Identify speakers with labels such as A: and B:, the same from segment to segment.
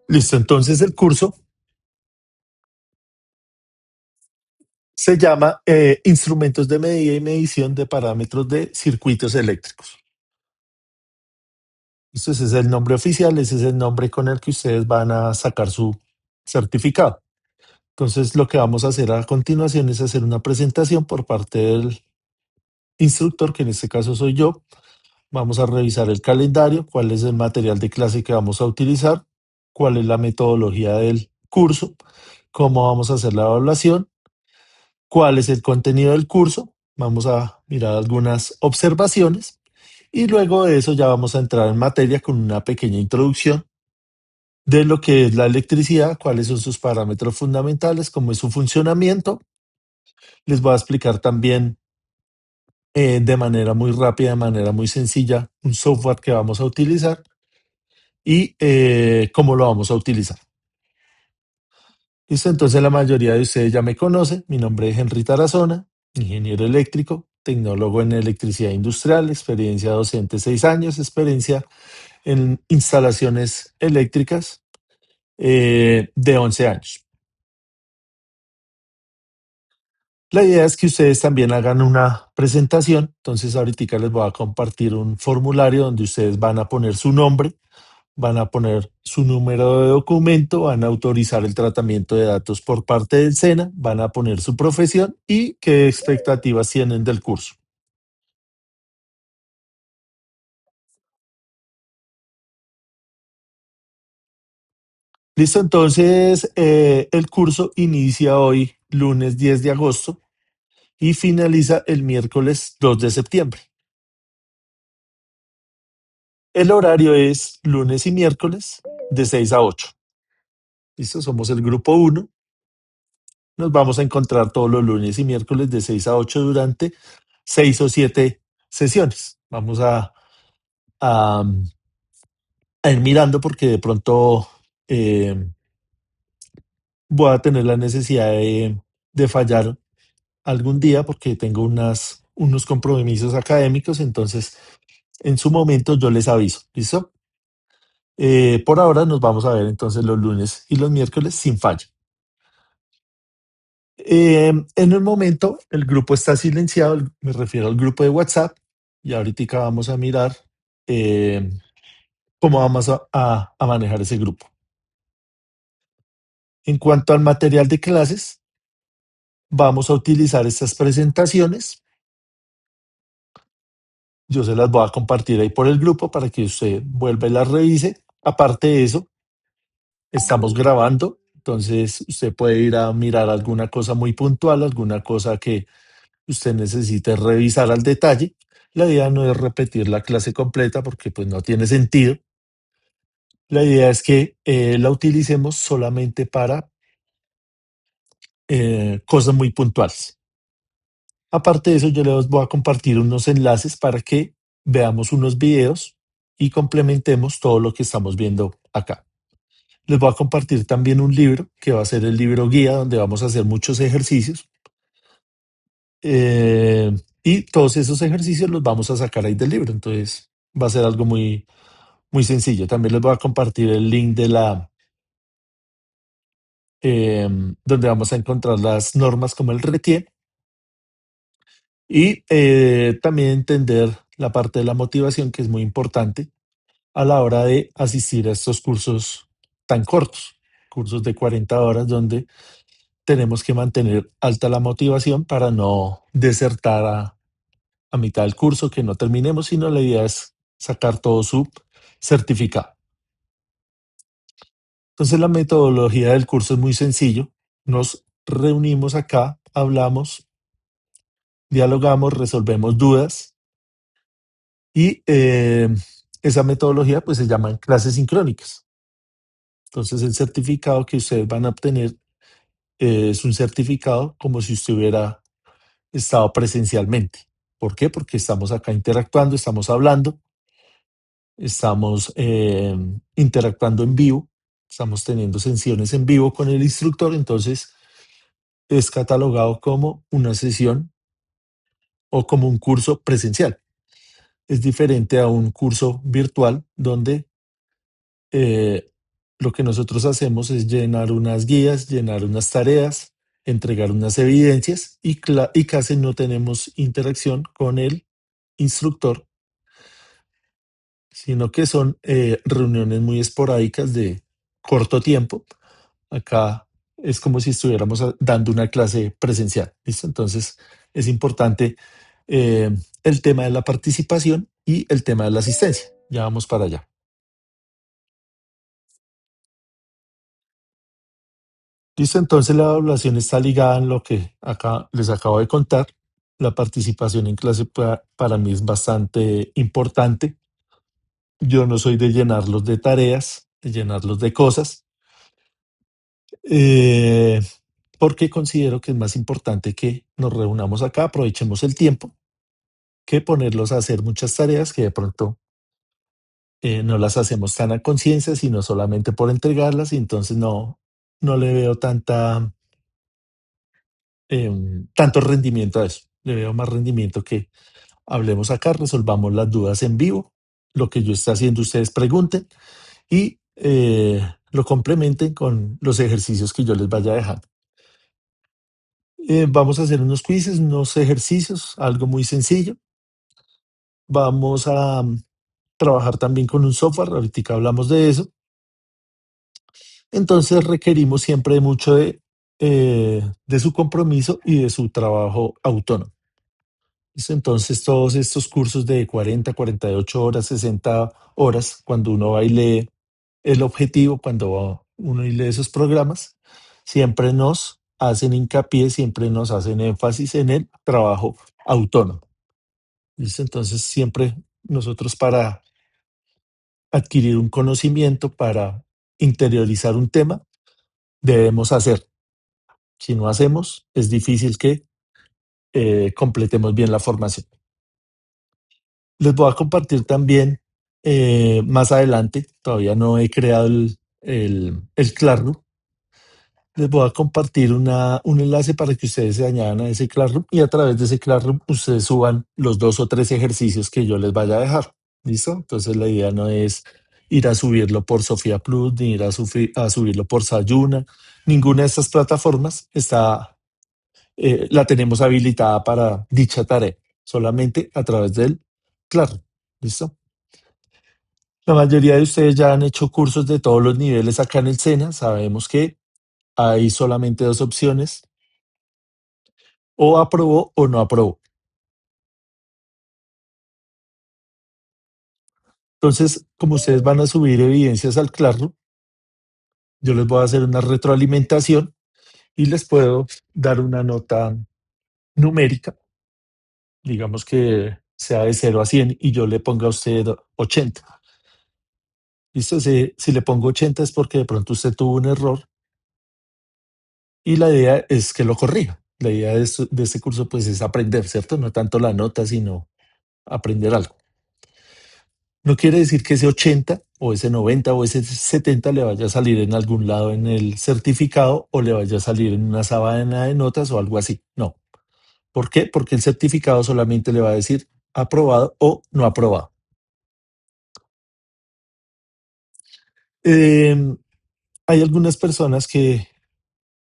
A: Listo, entonces el curso se llama Instrumentos de medida y medición de parámetros de circuitos eléctricos. Listo, ese es el nombre oficial, ese es el nombre con el que ustedes van a sacar su certificado. Entonces, lo que vamos a hacer a continuación es hacer una presentación por parte del instructor, que en este caso soy yo. Vamos a revisar el calendario, cuál es el material de clase que vamos a utilizar, cuál es la metodología del curso, cómo vamos a hacer la evaluación, cuál es el contenido del curso. Vamos a mirar algunas observaciones y luego de eso ya vamos a entrar en materia con una pequeña introducción de lo que es la electricidad, cuáles son sus parámetros fundamentales, cómo es su funcionamiento. Les voy a explicar también de manera muy rápida, de manera muy sencilla, un software que vamos a utilizar y cómo lo vamos a utilizar. Listo, entonces la mayoría de ustedes ya me conocen. Mi nombre es Henry Tarazona, ingeniero eléctrico, tecnólogo en electricidad industrial, experiencia docente 6 años, experiencia en instalaciones eléctricas de 11 años. La idea es que ustedes también hagan una presentación, entonces ahorita les voy a compartir un formulario donde ustedes van a poner su nombre, van a poner su número de documento, van a autorizar el tratamiento de datos por parte del SENA, van a poner su profesión y qué expectativas tienen del curso. Listo, entonces el curso inicia hoy, lunes 10 de agosto, y finaliza el miércoles 2 de septiembre. El horario es lunes y miércoles de 6 a 8. Listo, somos el grupo uno. Nos vamos a encontrar todos los lunes y miércoles de 6 a 8 durante 6 o 7 sesiones. Vamos a, a ir mirando porque de pronto eh, voy a tener la necesidad de fallar algún día porque tengo unos compromisos académicos, entonces en su momento yo les aviso, ¿listo? Por ahora nos vamos a ver entonces los lunes y los miércoles sin falla. En un momento el grupo está silenciado, me refiero al grupo de WhatsApp, y ahorita vamos a mirar eh, cómo vamos a manejar ese grupo. En cuanto al material de clases, vamos a utilizar estas presentaciones. Yo se las voy a compartir ahí por el grupo para que usted vuelva y las revise. Aparte de eso, estamos grabando, entonces usted puede ir a mirar alguna cosa muy puntual, alguna cosa que usted necesite revisar al detalle. La idea no es repetir la clase completa porque pues no tiene sentido. La idea es que la utilicemos solamente para cosas muy puntuales. Aparte de eso, yo les voy a compartir unos enlaces para que veamos unos videos y complementemos todo lo que estamos viendo acá. Les voy a compartir también un libro que va a ser el libro guía donde vamos a hacer muchos ejercicios eh, y todos esos ejercicios los vamos a sacar ahí del libro. Entonces va a ser algo muy, muy sencillo. También les voy a compartir el link de donde vamos a encontrar las normas como el RETIE y también entender la parte de la motivación que es muy importante a la hora de asistir a estos cursos tan cortos, cursos de 40 horas donde tenemos que mantener alta la motivación para no desertar a mitad del curso, que no terminemos, sino la idea es sacar todo su certificado. Entonces la metodología del curso es muy sencillo. Nos reunimos acá, hablamos, dialogamos, resolvemos dudas y esa metodología pues se llama clases sincrónicas. Entonces el certificado que ustedes van a obtener es un certificado como si usted hubiera estado presencialmente. ¿Por qué? Porque estamos acá interactuando, estamos hablando, estamos interactuando en vivo, estamos teniendo sesiones en vivo con el instructor, entonces es catalogado como una sesión o como un curso presencial. Es diferente a un curso virtual donde lo que nosotros hacemos es llenar unas guías, llenar unas tareas, entregar unas evidencias y casi no tenemos interacción con el instructor, sino que son reuniones muy esporádicas de corto tiempo. Acá es como si estuviéramos dando una clase presencial, ¿listo? Entonces es importante el tema de la participación y el tema de la asistencia. Ya vamos para allá. Listo, entonces la evaluación está ligada en lo que acá les acabo de contar. La participación en clase para mí es bastante importante. Yo no soy de llenarlos de tareas, de llenarlos de cosas, eh, porque considero que es más importante que nos reunamos acá, aprovechemos el tiempo, que ponerlos a hacer muchas tareas que de pronto no las hacemos tan a conciencia, sino solamente por entregarlas, y entonces no le veo tanto rendimiento a eso. Le veo más rendimiento que hablemos acá, resolvamos las dudas en vivo, lo que yo esté haciendo ustedes pregunten y lo complementen con los ejercicios que yo les vaya dejando. Vamos a hacer unos quizzes, unos ejercicios, algo muy sencillo. Vamos a trabajar también con un software, ahorita hablamos de eso. Entonces requerimos siempre mucho de su compromiso y de su trabajo autónomo. ¿Listo? Entonces todos estos cursos de 40, 48 horas, 60 horas, cuando uno va y lee el objetivo, cuando va uno y lee esos programas, siempre nos hacen hincapié, siempre nos hacen énfasis en el trabajo autónomo. ¿Listo? Entonces siempre nosotros para adquirir un conocimiento, para interiorizar un tema, debemos hacer. Si no hacemos, es difícil que completemos bien la formación. Les voy a compartir también más adelante, todavía no he creado el Classroom. Les voy a compartir un enlace para que ustedes se añadan a ese Classroom y a través de ese Classroom ustedes suban los 2 o 3 ejercicios que yo les vaya a dejar. ¿Listo? Entonces la idea no es ir a subirlo por Sofía Plus, ni ir a subirlo por Sayuna. Ninguna de estas plataformas la tenemos habilitada para dicha tarea, solamente a través del Claro. ¿Listo? La mayoría de ustedes ya han hecho cursos de todos los niveles acá en el SENA. Sabemos que hay solamente dos opciones, o aprobó o no aprobó. Entonces, como ustedes van a subir evidencias al Classroom, yo les voy a hacer una retroalimentación y les puedo dar una nota numérica, digamos que sea de 0 a 100 y yo le ponga a usted 80. ¿Listo? Si le pongo 80 es porque de pronto usted tuvo un error y la idea es que lo corrija. La idea de este curso pues es aprender, ¿cierto? No tanto la nota, sino aprender algo. No quiere decir que ese 80 o ese 90 o ese 70 le vaya a salir en algún lado en el certificado o le vaya a salir en una sábana de notas o algo así. No. ¿Por qué? Porque el certificado solamente le va a decir aprobado o no aprobado. Eh, Hay algunas personas que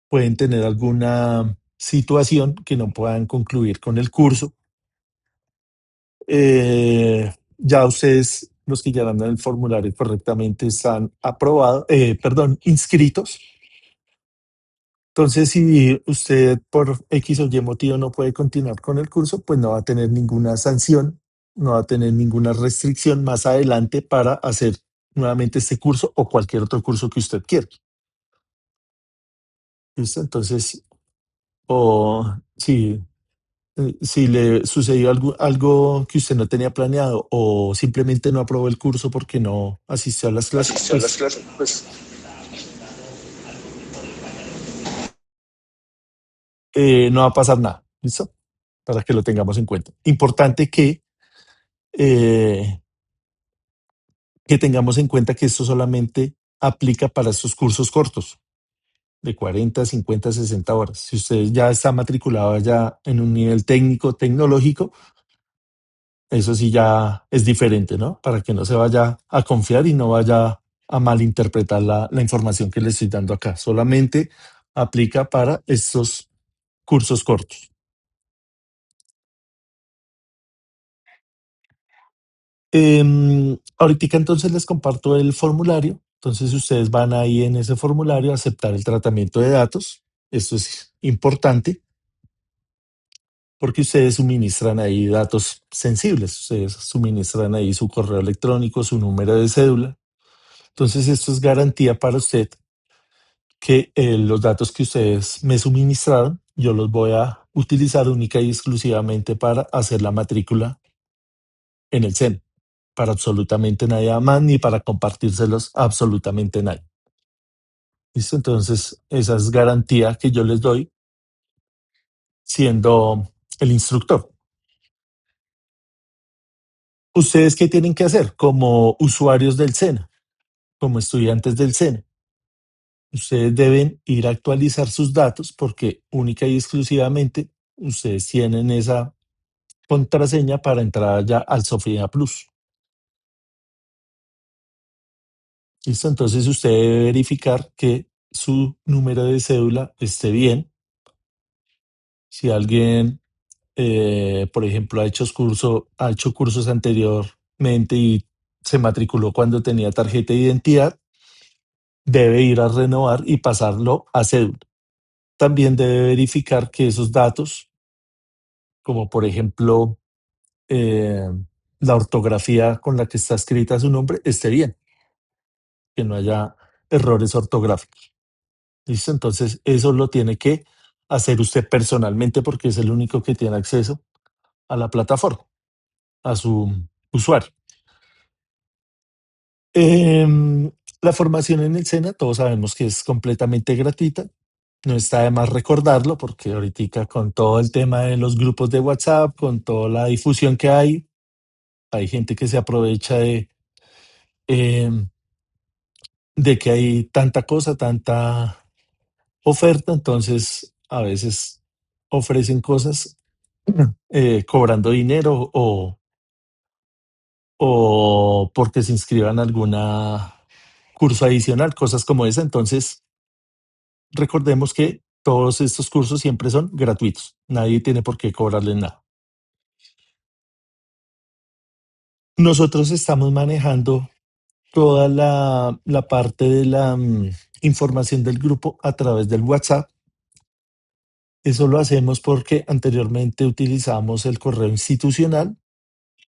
A: pueden tener alguna situación que no puedan concluir con el curso. Ya ustedes, los que llenan el formulario correctamente, están aprobados, perdón, inscritos. Entonces, si usted por X o Y motivo no puede continuar con el curso, pues no va a tener ninguna sanción, no va a tener ninguna restricción más adelante para hacer nuevamente este curso o cualquier otro curso que usted quiera. ¿Listo? Entonces, o si le sucedió algo que usted no tenía planeado o simplemente no aprobó el curso porque no asistió a las clases, pues no va a pasar nada. ¿Listo? Para que lo tengamos en cuenta. Importante eh, que tengamos en cuenta que esto solamente aplica para estos cursos cortos, de 40, 50, 60 horas. Si usted ya está matriculado ya en un nivel técnico, tecnológico, eso sí ya es diferente, ¿no? Para que no se vaya a confiar y no vaya a malinterpretar la información que le estoy dando acá. Solamente aplica para estos cursos cortos. Ahorita entonces les comparto el formulario. Entonces ustedes van ahí en ese formulario a aceptar el tratamiento de datos. Esto es importante porque ustedes suministran ahí datos sensibles. Ustedes suministran ahí su correo electrónico, su número de cédula. Entonces esto es garantía para usted que los datos que ustedes me suministraron, yo los voy a utilizar única y exclusivamente para hacer la matrícula en el SEM, para absolutamente nadie más, ni para compartírselos a absolutamente nadie. ¿Listo? Entonces, esa es garantía que yo les doy siendo el instructor. ¿Ustedes qué tienen que hacer como usuarios del SENA, como estudiantes del SENA? Ustedes deben ir a actualizar sus datos porque única y exclusivamente ustedes tienen esa contraseña para entrar ya al Sofía Plus. ¿Listo? Entonces usted debe verificar que su número de cédula esté bien. Si alguien, por ejemplo, ha hecho cursos anteriormente y se matriculó cuando tenía tarjeta de identidad, debe ir a renovar y pasarlo a cédula. También debe verificar que esos datos, como por ejemplo eh, la ortografía con la que está escrita su nombre, esté bien, que no haya errores ortográficos. ¿Listo? Entonces, eso lo tiene que hacer usted personalmente porque es el único que tiene acceso a la plataforma, a su usuario. Em, la formación en el SENA, todos sabemos que es completamente gratuita. No está de más recordarlo porque ahorita con todo el tema de los grupos de WhatsApp, con toda la difusión que hay gente que se aprovecha em, de que hay tanta cosa, tanta oferta, entonces a veces ofrecen cosas cobrando dinero o porque se inscriban a alguna curso adicional, cosas como esa. Entonces, recordemos que todos estos cursos siempre son gratuitos. Nadie tiene por qué cobrarles nada. Nosotros estamos manejando toda la parte de la información del grupo a través del WhatsApp. Eso lo hacemos porque anteriormente utilizamos el correo institucional,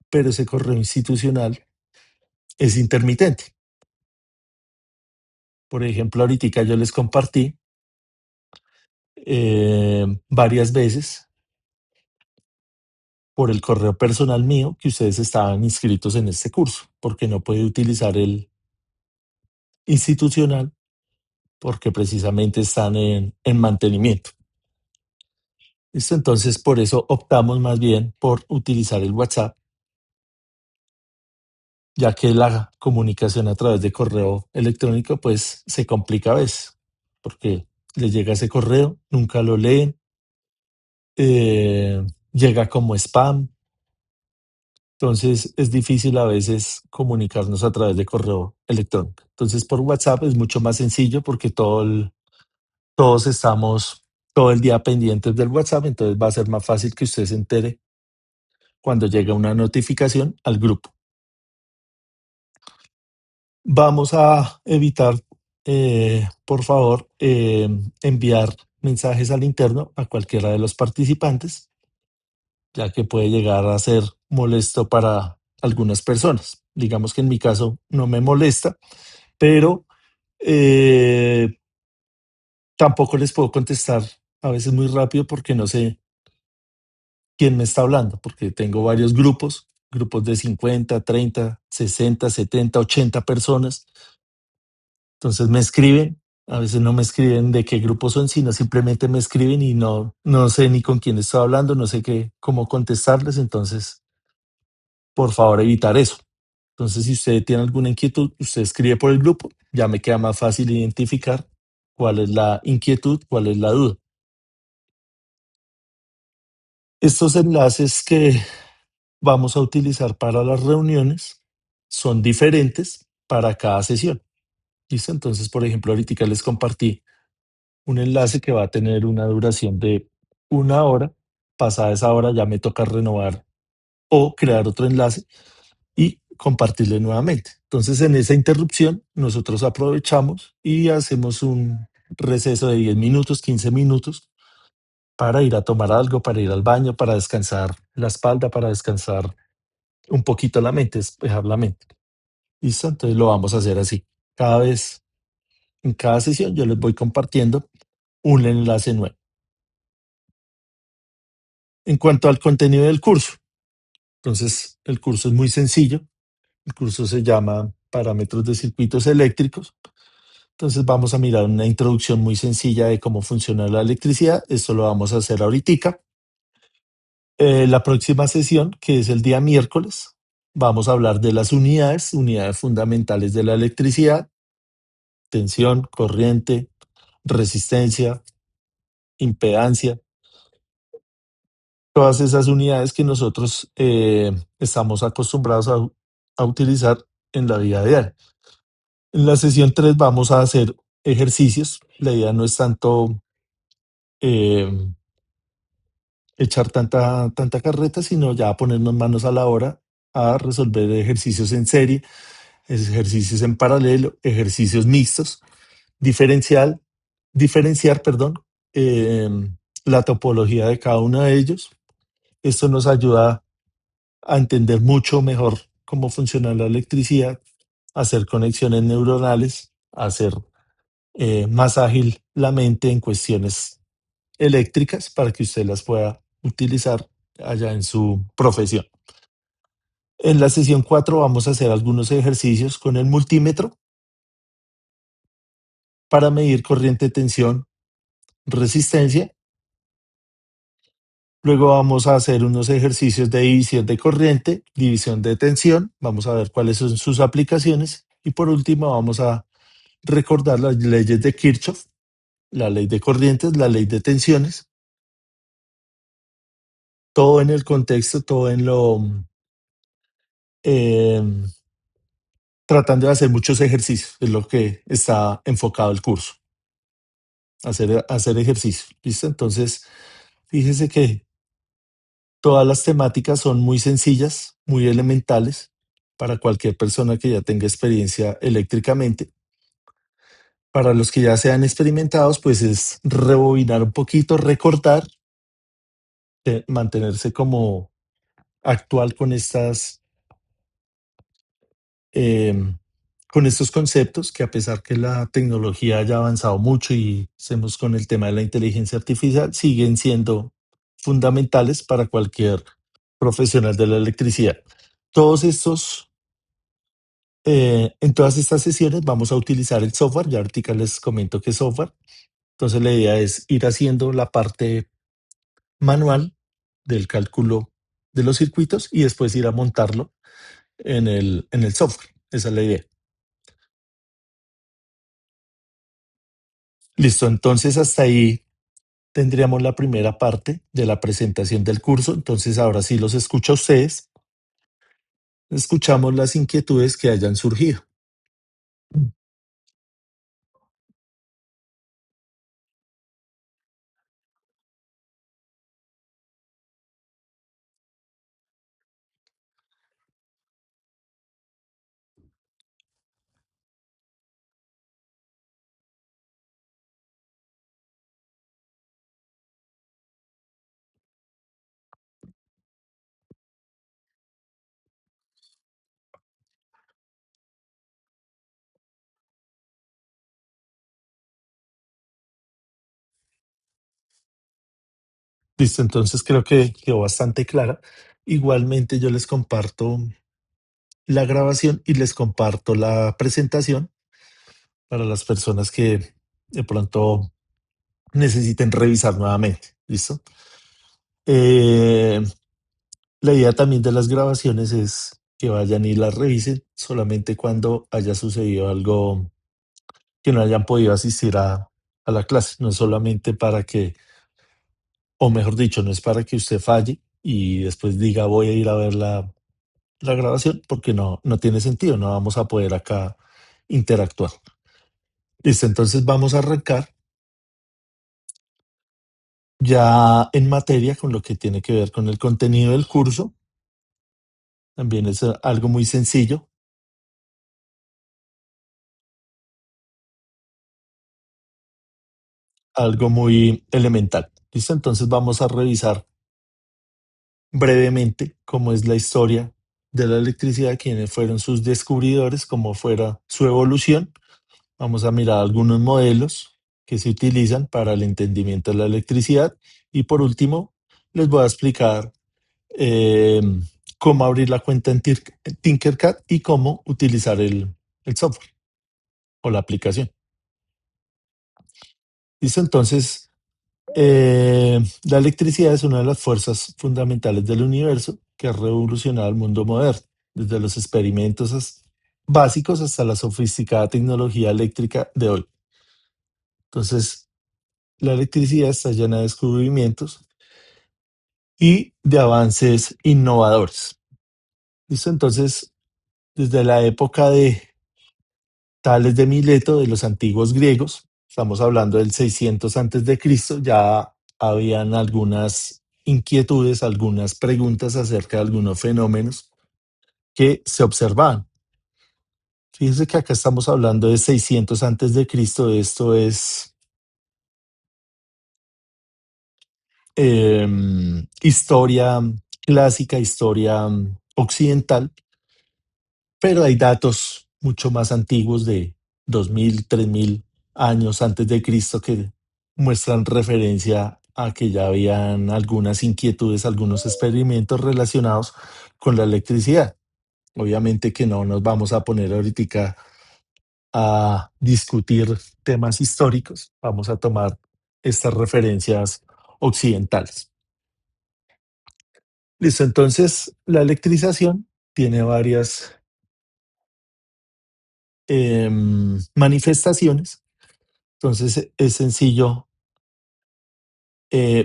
A: pero ese correo institucional es intermitente. Por ejemplo, ahorita yo les compartí varias veces por el correo personal mío que ustedes estaban inscritos en este curso, porque no puede utilizar el institucional porque precisamente están en mantenimiento. ¿Listo? Entonces, por eso optamos más bien por utilizar el WhatsApp, ya que la comunicación a través de correo electrónico pues se complica a veces, porque les llega ese correo, nunca lo leen, llega como spam. Entonces es difícil a veces comunicarnos a través de correo electrónico. Entonces por WhatsApp es mucho más sencillo porque todos estamos todo el día pendientes del WhatsApp, entonces va a ser más fácil que usted se entere cuando llega una notificación al grupo. Vamos a evitar, por favor, enviar mensajes al interno a cualquiera de los participantes, ya que puede llegar a ser molesto para algunas personas. Digamos que en mi caso no me molesta, pero eh, tampoco les puedo contestar a veces muy rápido porque no sé quién me está hablando, porque tengo varios grupos, grupos de 50, 30, 60, 70, 80 personas. Entonces me escriben, a veces no me escriben de qué grupo son, sino simplemente me escriben y no sé ni con quién estoy hablando, no sé cómo contestarles. Entonces, por favor, evitar eso. Entonces, si usted tiene alguna inquietud, usted escribe por el grupo, ya me queda más fácil identificar cuál es la inquietud, cuál es la duda. Estos enlaces que vamos a utilizar para las reuniones son diferentes para cada sesión. ¿Listo? Entonces, por ejemplo, ahorita les compartí un enlace que va a tener una duración de 1 hora. Pasada esa hora ya me toca renovar o crear otro enlace y compartirle nuevamente. Entonces, en esa interrupción, nosotros aprovechamos y hacemos un receso de 10 minutos, 15 minutos para ir a tomar algo, para ir al baño, para descansar la espalda, para descansar un poquito la mente, despejar la mente. ¿Listo? Entonces lo vamos a hacer así. Cada vez, en cada sesión, yo les voy compartiendo un enlace nuevo. En cuanto al contenido del curso, entonces el curso es muy sencillo. El curso se llama Parámetros de circuitos eléctricos. Entonces vamos a mirar una introducción muy sencilla de cómo funciona la electricidad. Esto lo vamos a hacer ahorita. La próxima sesión, que es el día miércoles, vamos a hablar de las unidades fundamentales de la electricidad: tensión, corriente, resistencia, impedancia, todas esas unidades que nosotros estamos acostumbrados a utilizar en la vida diaria. En la sesión 3 vamos a hacer ejercicios. La idea no es tanto eh, echar tanta carreta, sino ya ponernos manos a la obra a resolver ejercicios en serie, ejercicios en paralelo, ejercicios mixtos, diferencial, diferenciar, perdón, la topología de cada uno de ellos. Esto nos ayuda a entender mucho mejor cómo funciona la electricidad, a hacer conexiones neuronales, a hacer más ágil la mente en cuestiones eléctricas para que usted las pueda utilizar allá en su profesión. En la sesión 4 vamos a hacer algunos ejercicios con el multímetro para medir corriente, tensión, resistencia. Luego vamos a hacer unos ejercicios de división de corriente, división de tensión. Vamos a ver cuáles son sus aplicaciones. Y por último vamos a recordar las leyes de Kirchhoff, la ley de corrientes, la ley de tensiones, todo en el contexto, todo en lo em, tratando de hacer muchos ejercicios, es lo que está enfocado el curso, hacer ejercicio, ¿listo? Entonces, fíjese que todas las temáticas son muy sencillas, muy elementales para cualquier persona que ya tenga experiencia eléctricamente. Para los que ya sean experimentados, pues es rebobinar un poquito, recordar, mantenerse como actual em, con estos conceptos que, a pesar que la tecnología haya avanzado mucho y estemos con el tema de la inteligencia artificial, siguen siendo fundamentales para cualquier profesional de la electricidad. Todos estos, en todas estas sesiones vamos a utilizar el software. Ya ahorita les comento qué software. Entonces la idea es ir haciendo la parte manual del cálculo de los circuitos y después ir a montarlo en el software. Esa es la idea. Listo, entonces hasta ahí tendríamos la primera parte de la presentación del curso. Entonces ahora sí los escucho a ustedes, escuchamos las inquietudes que hayan surgido. Listo, entonces creo que quedó bastante clara. Igualmente yo les comparto la grabación y les comparto la presentación para las personas que de pronto necesiten revisar nuevamente. ¿Listo? Eh, la idea también de las grabaciones es que vayan y las revisen solamente cuando haya sucedido algo, que no hayan podido asistir a la clase. No es solamente para que, o mejor dicho, no es para que usted falle y después diga voy a ir a ver la grabación, porque no tiene sentido, no vamos a poder acá interactuar. Listo, entonces vamos a arrancar ya en materia con lo que tiene que ver con el contenido del curso. También es algo muy sencillo, algo muy elemental. Listo, entonces vamos a revisar brevemente cómo es la historia de la electricidad, quiénes fueron sus descubridores, cómo fuera su evolución. Vamos a mirar algunos modelos que se utilizan para el entendimiento de la electricidad y por último les voy a explicar eh, cómo abrir la cuenta en Tinkercad y cómo utilizar el software o la aplicación. Listo, entonces, la electricidad es una de las fuerzas fundamentales del universo que ha revolucionado el mundo moderno, desde los experimentos básicos hasta la sofisticada tecnología eléctrica de hoy. Entonces, la electricidad está llena de descubrimientos y de avances innovadores. ¿Listo? Entonces, desde la época de Tales de Mileto, de los antiguos griegos, estamos hablando del 600 antes de Cristo, ya habían algunas inquietudes, algunas preguntas acerca de algunos fenómenos que se observaban. Fíjense que acá estamos hablando de 600 antes de Cristo, esto es historia clásica, historia occidental, pero hay datos mucho más antiguos de 2000, 3000 años antes de Cristo que muestran referencia a que ya habían algunas inquietudes, algunos experimentos relacionados con la electricidad. Obviamente que no nos vamos a poner ahorita a discutir temas históricos, vamos a tomar estas referencias occidentales. Listo, entonces la electrización tiene varias manifestaciones. Entonces es sencillo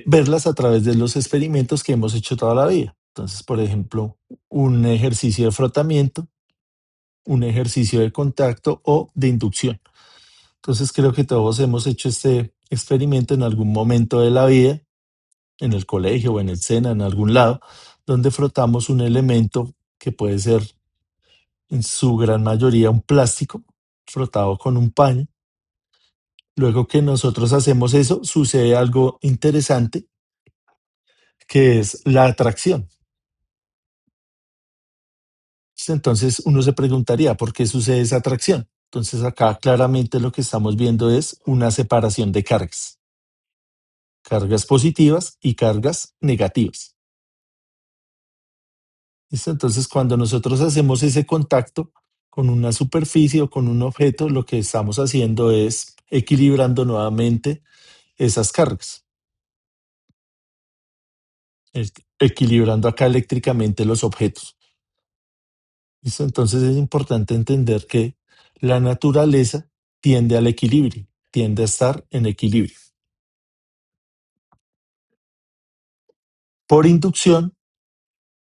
A: verlas a través de los experimentos que hemos hecho toda la vida. Entonces, por ejemplo, un ejercicio de frotamiento, un ejercicio de contacto o de inducción. Entonces creo que todos hemos hecho este experimento en algún momento de la vida, en el colegio o en el SENA, en algún lado, donde frotamos un elemento que puede ser en su gran mayoría un plástico frotado con un paño. Luego que nosotros hacemos eso, sucede algo interesante, que es la atracción. Entonces uno se preguntaría, ¿por qué sucede esa atracción? Entonces acá claramente lo que estamos viendo es una separación de cargas, cargas positivas y cargas negativas. ¿Listo? Entonces cuando nosotros hacemos ese contacto con una superficie o con un objeto, lo que estamos haciendo es equilibrando nuevamente esas cargas, equilibrando acá eléctricamente los objetos. ¿Listo? Entonces es importante entender que la naturaleza tiende al equilibrio, tiende a estar en equilibrio. Por inducción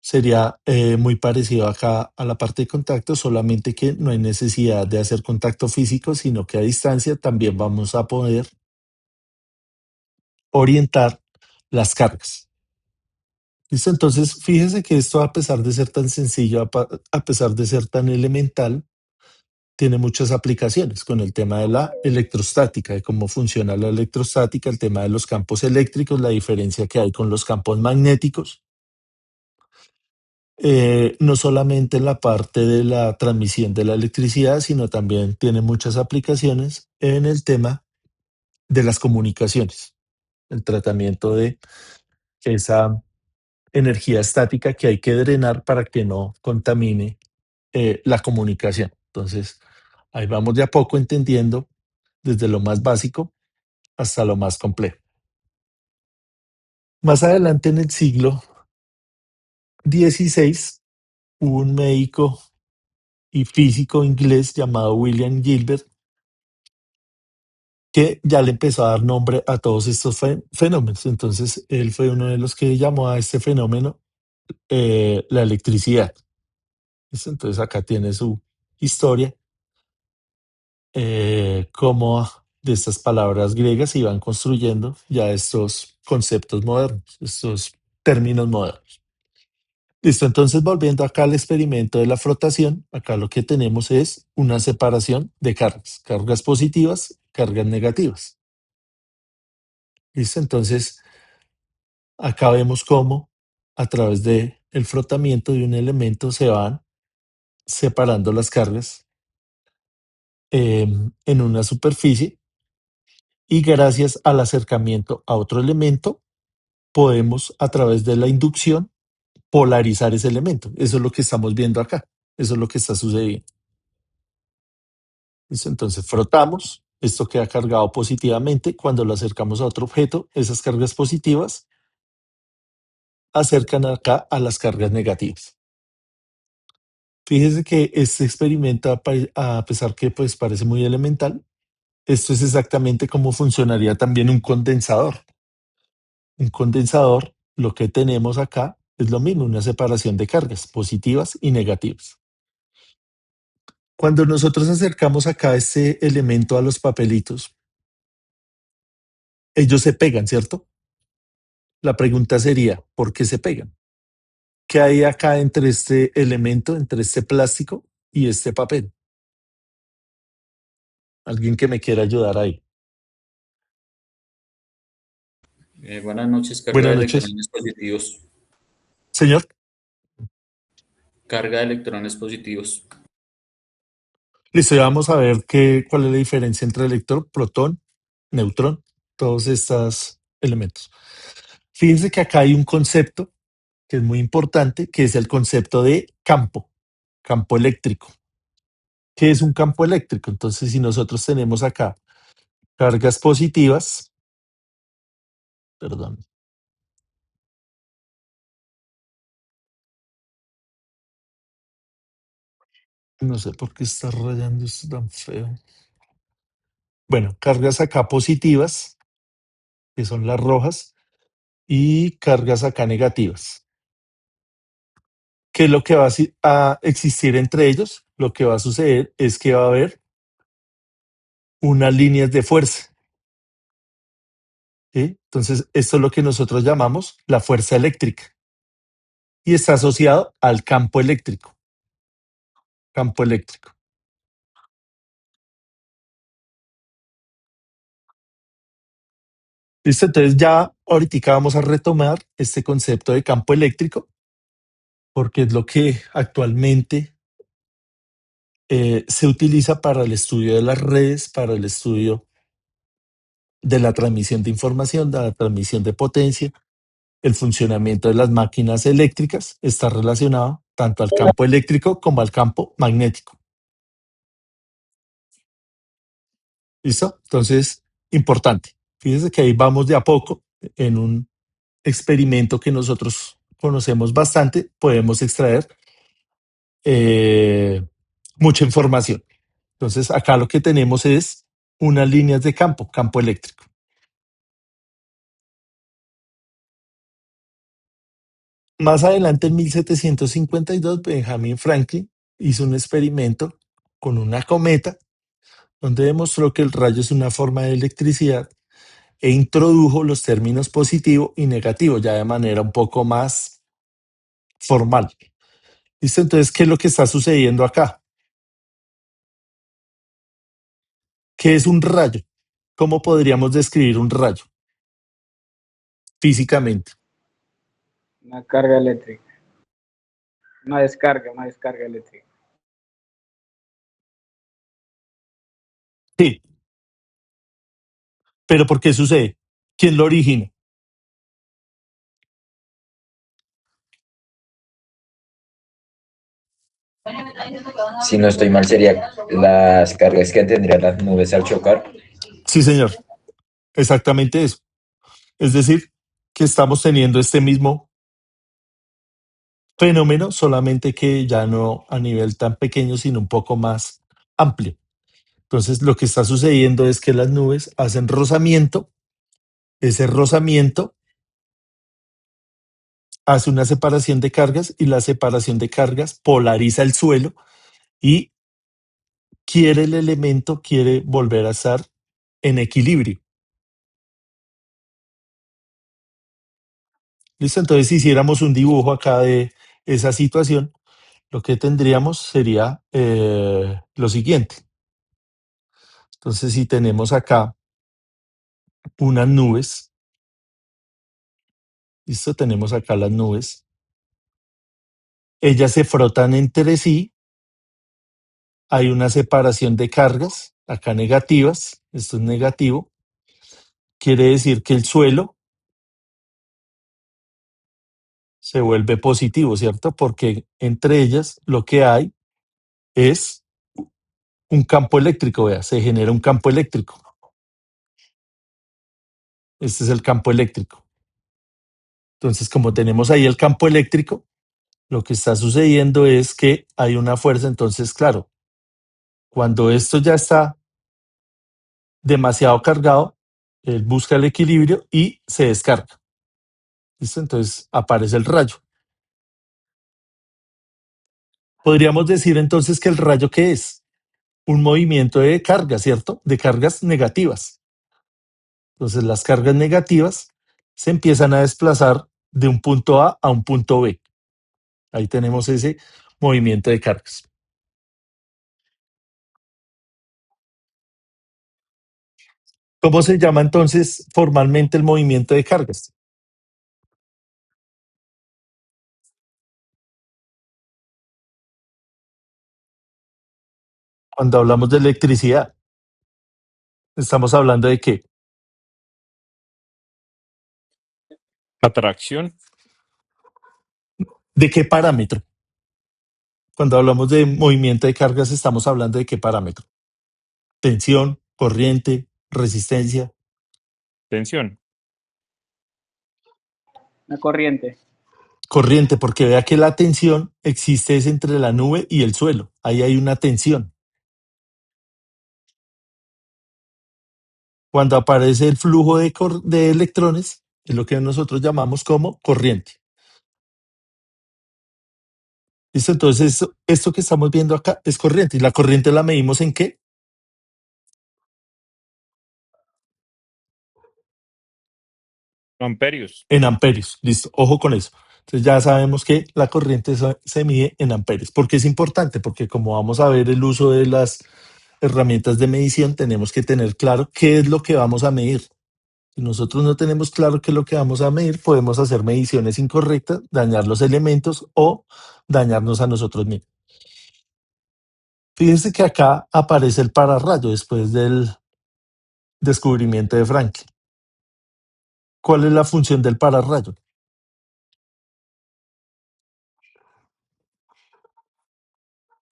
A: sería muy parecido acá a la parte de contacto, solamente que no hay necesidad de hacer contacto físico, sino que a distancia también vamos a poder orientar las cargas. ¿Listo? Entonces, fíjese que esto, a pesar de ser tan sencillo, a pesar de ser tan elemental, tiene muchas aplicaciones con el tema de la electrostática, de cómo funciona la electrostática, el tema de los campos eléctricos, la diferencia que hay con los campos magnéticos, no solamente en la parte de la transmisión de la electricidad, sino también tiene muchas aplicaciones en el tema de las comunicaciones, el tratamiento de esa energía estática que hay que drenar para que no contamine la comunicación. Entonces, ahí vamos de a poco entendiendo desde lo más básico hasta lo más complejo. Más adelante en el siglo XVI, hubo un médico y físico inglés llamado William Gilbert que ya le empezó a dar nombre a todos estos fenómenos. Entonces, él fue uno de los que llamó a este fenómeno la electricidad. ¿Listo? Entonces, acá tiene su historia. cómo de estas palabras griegas se iban construyendo ya estos conceptos modernos, estos términos modernos. Listo, entonces volviendo acá al experimento de la frotación, acá lo que tenemos es una separación de cargas, cargas positivas, cargas negativas. Listo, entonces acá vemos cómo a través de el frotamiento de un elemento se van separando las cargas en una superficie y gracias al acercamiento a otro elemento podemos a través de la inducción polarizar ese elemento. Eso es lo que estamos viendo acá. Eso es lo que está sucediendo. ¿Listo? Entonces frotamos, esto queda cargado positivamente. Cuando lo acercamos a otro objeto, esas cargas positivas acercan acá a las cargas negativas. Fíjese que este experimento, a pesar que pues parece muy elemental, esto es exactamente cómo funcionaría también un condensador. Un condensador, lo que tenemos acá es lo mismo, una separación de cargas positivas y negativas. Cuando nosotros acercamos acá este elemento a los papelitos, ellos se pegan, ¿cierto? La pregunta sería, ¿por qué se pegan? ¿Qué hay acá entre este elemento, entre este plástico y este papel? Alguien que me quiera ayudar ahí.
B: Buenas noches, carga
A: Buenas
B: de
A: noches.
B: electrones positivos.
A: Señor,
B: Carga de electrones positivos.
A: listo, ya vamos a ver cuál es la diferencia entre electrón, protón, neutrón, todos estos elementos. Fíjense que acá hay un concepto que es muy importante, que es el concepto de campo, campo eléctrico. ¿Qué es un campo eléctrico? Entonces, si nosotros tenemos acá cargas positivas, perdón, no sé por qué está rayando esto tan feo. Bueno, cargas acá positivas, que son las rojas, y cargas acá negativas. ¿Qué es lo que va a existir entre ellos? Lo que va a suceder es que va a haber unas líneas de fuerza. ¿Sí? Entonces, esto es lo que nosotros llamamos la fuerza eléctrica y está asociado al campo eléctrico. Campo eléctrico. ¿Listo? Entonces ya ahorita vamos a retomar este concepto de campo eléctrico porque es lo que actualmente se utiliza para el estudio de las redes, para el estudio de la transmisión de información, de la transmisión de potencia. El funcionamiento de las máquinas eléctricas está relacionado tanto al campo eléctrico como al campo magnético. ¿Listo? Entonces, importante. Fíjense que ahí vamos de a poco en un experimento que nosotros conocemos bastante, podemos extraer eh, mucha información. Entonces, acá lo que tenemos es unas líneas de campo, campo eléctrico. Más adelante, en 1752, Benjamin Franklin hizo un experimento con una cometa donde demostró que el rayo es una forma de electricidad e introdujo los términos positivo y negativo ya de manera un poco más formal. ¿Listo? Entonces, ¿qué es lo que está sucediendo acá? ¿Qué es un rayo? ¿Cómo podríamos describir un rayo físicamente?
C: Una carga eléctrica, una descarga eléctrica.
A: Sí, pero ¿por qué sucede? ¿Quién lo origina?
D: Si no estoy mal, sería las cargas que tendrían las nubes al chocar.
A: Sí, señor, exactamente eso. Es decir, que estamos teniendo este mismo fenómeno, solamente que ya no a nivel tan pequeño, sino un poco más amplio. Entonces, lo que está sucediendo es que las nubes hacen rozamiento, ese rozamiento hace una separación de cargas y la separación de cargas polariza el suelo y el elemento quiere volver a estar en equilibrio. ¿Listo? Entonces, si hiciéramos un dibujo acá de esa situación, lo que tendríamos sería lo siguiente. Entonces, si tenemos acá unas nubes, ¿listo? Tenemos acá las nubes. Ellas se frotan entre sí. Hay una separación de cargas, acá negativas. Esto es negativo. Quiere decir que el suelo se vuelve positivo, ¿cierto? Porque entre ellas lo que hay es un campo eléctrico, vea, se genera un campo eléctrico. Este es el campo eléctrico. Entonces, como tenemos ahí el campo eléctrico, lo que está sucediendo es que hay una fuerza. Entonces, claro, cuando esto ya está demasiado cargado, él busca el equilibrio y se descarga. ¿Listo? Entonces aparece el rayo. Podríamos decir entonces que el rayo, ¿qué es? Un movimiento de carga, ¿cierto? De cargas negativas. Entonces las cargas negativas se empiezan a desplazar de un punto A un punto B. Ahí tenemos ese movimiento de cargas. ¿Cómo se llama entonces formalmente el movimiento de cargas? Cuando hablamos de electricidad, estamos hablando de qué?
E: Atracción.
A: ¿De qué parámetro? Cuando hablamos de movimiento de cargas, estamos hablando de qué parámetro. Tensión, corriente, resistencia.
E: Tensión.
C: Una corriente.
A: Corriente, porque vea que la tensión existe es entre la nube y el suelo. Ahí hay una tensión. Cuando aparece el flujo de electrones, es lo que nosotros llamamos como corriente. ¿Listo? Entonces, esto que estamos viendo acá es corriente. ¿Y la corriente la medimos en qué?
E: Amperios.
A: En amperios. Listo, ojo con eso. Entonces ya sabemos que la corriente se mide en amperios. ¿Por qué es importante? Porque como vamos a ver el uso de las herramientas de medición, tenemos que tener claro qué es lo que vamos a medir. Si nosotros no tenemos claro qué es lo que vamos a medir, podemos hacer mediciones incorrectas, dañar los elementos o dañarnos a nosotros mismos. Fíjense que acá aparece el pararrayo después del descubrimiento de Franklin. ¿Cuál es la función del pararrayo?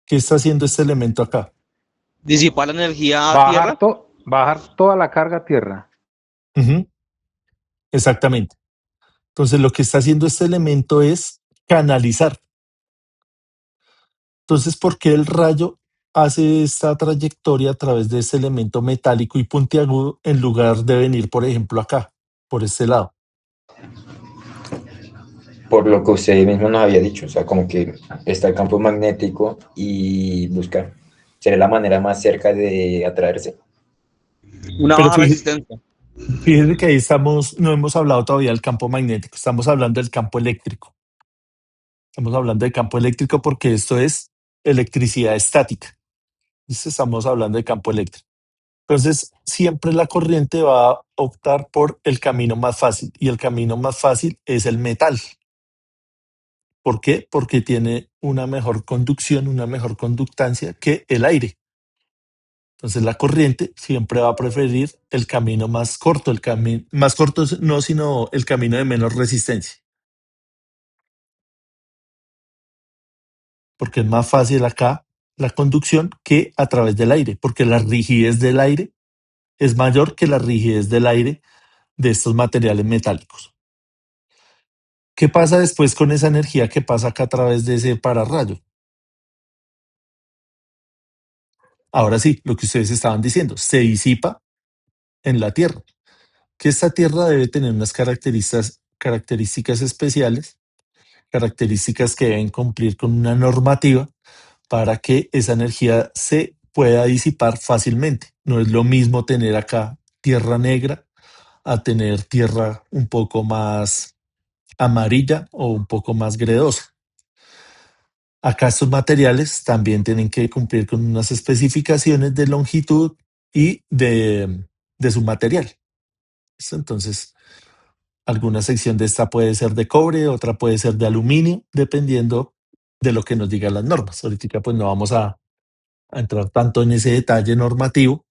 A: ¿Qué está haciendo este elemento acá?
F: Disipar la energía a
C: Bajar,
F: tierra.
C: bajar toda la carga a tierra.
A: Ujú, exactamente. Entonces lo que está haciendo este elemento es canalizar. Entonces, ¿por qué el rayo hace esta trayectoria a través de este elemento metálico y puntiagudo en lugar de venir, por ejemplo, acá, por este lado?
D: Por lo que usted mismo nos había dicho, o sea, como que está el campo magnético y busca, sería la manera más cerca de atraerse.
F: Una
A: Pero
F: baja resistencia.
A: fíjese que ahí estamos, no hemos hablado todavía del campo magnético, estamos hablando del campo eléctrico. Estamos hablando del campo eléctrico porque esto es electricidad estática. Estamos hablando de campo eléctrico. Entonces, siempre la corriente va a optar por el camino más fácil y el camino más fácil es el metal. ¿Por qué? Porque tiene una mejor conducción, una mejor conductancia que el aire. Entonces, la corriente siempre va a preferir el camino más corto, el camino más corto no, sino el camino de menor resistencia, porque es más fácil acá la conducción que a través del aire, porque la rigidez del aire es mayor que la rigidez del aire de estos materiales metálicos. ¿Qué pasa después con esa energía que pasa acá a través de ese pararrayo? Ahora sí, lo que ustedes estaban diciendo, se disipa en la Tierra, que esta Tierra debe tener unas características especiales, características que deben cumplir con una normativa para que esa energía se pueda disipar fácilmente. No es lo mismo tener acá tierra negra a tener tierra un poco más amarilla o un poco más gredosa. Acá estos materiales también tienen que cumplir con unas especificaciones de longitud y de su material. ¿Listo? Entonces, alguna sección de esta puede ser de cobre, otra puede ser de aluminio, dependiendo de lo que nos digan las normas. Ahorita pues no vamos a entrar tanto en ese detalle normativo.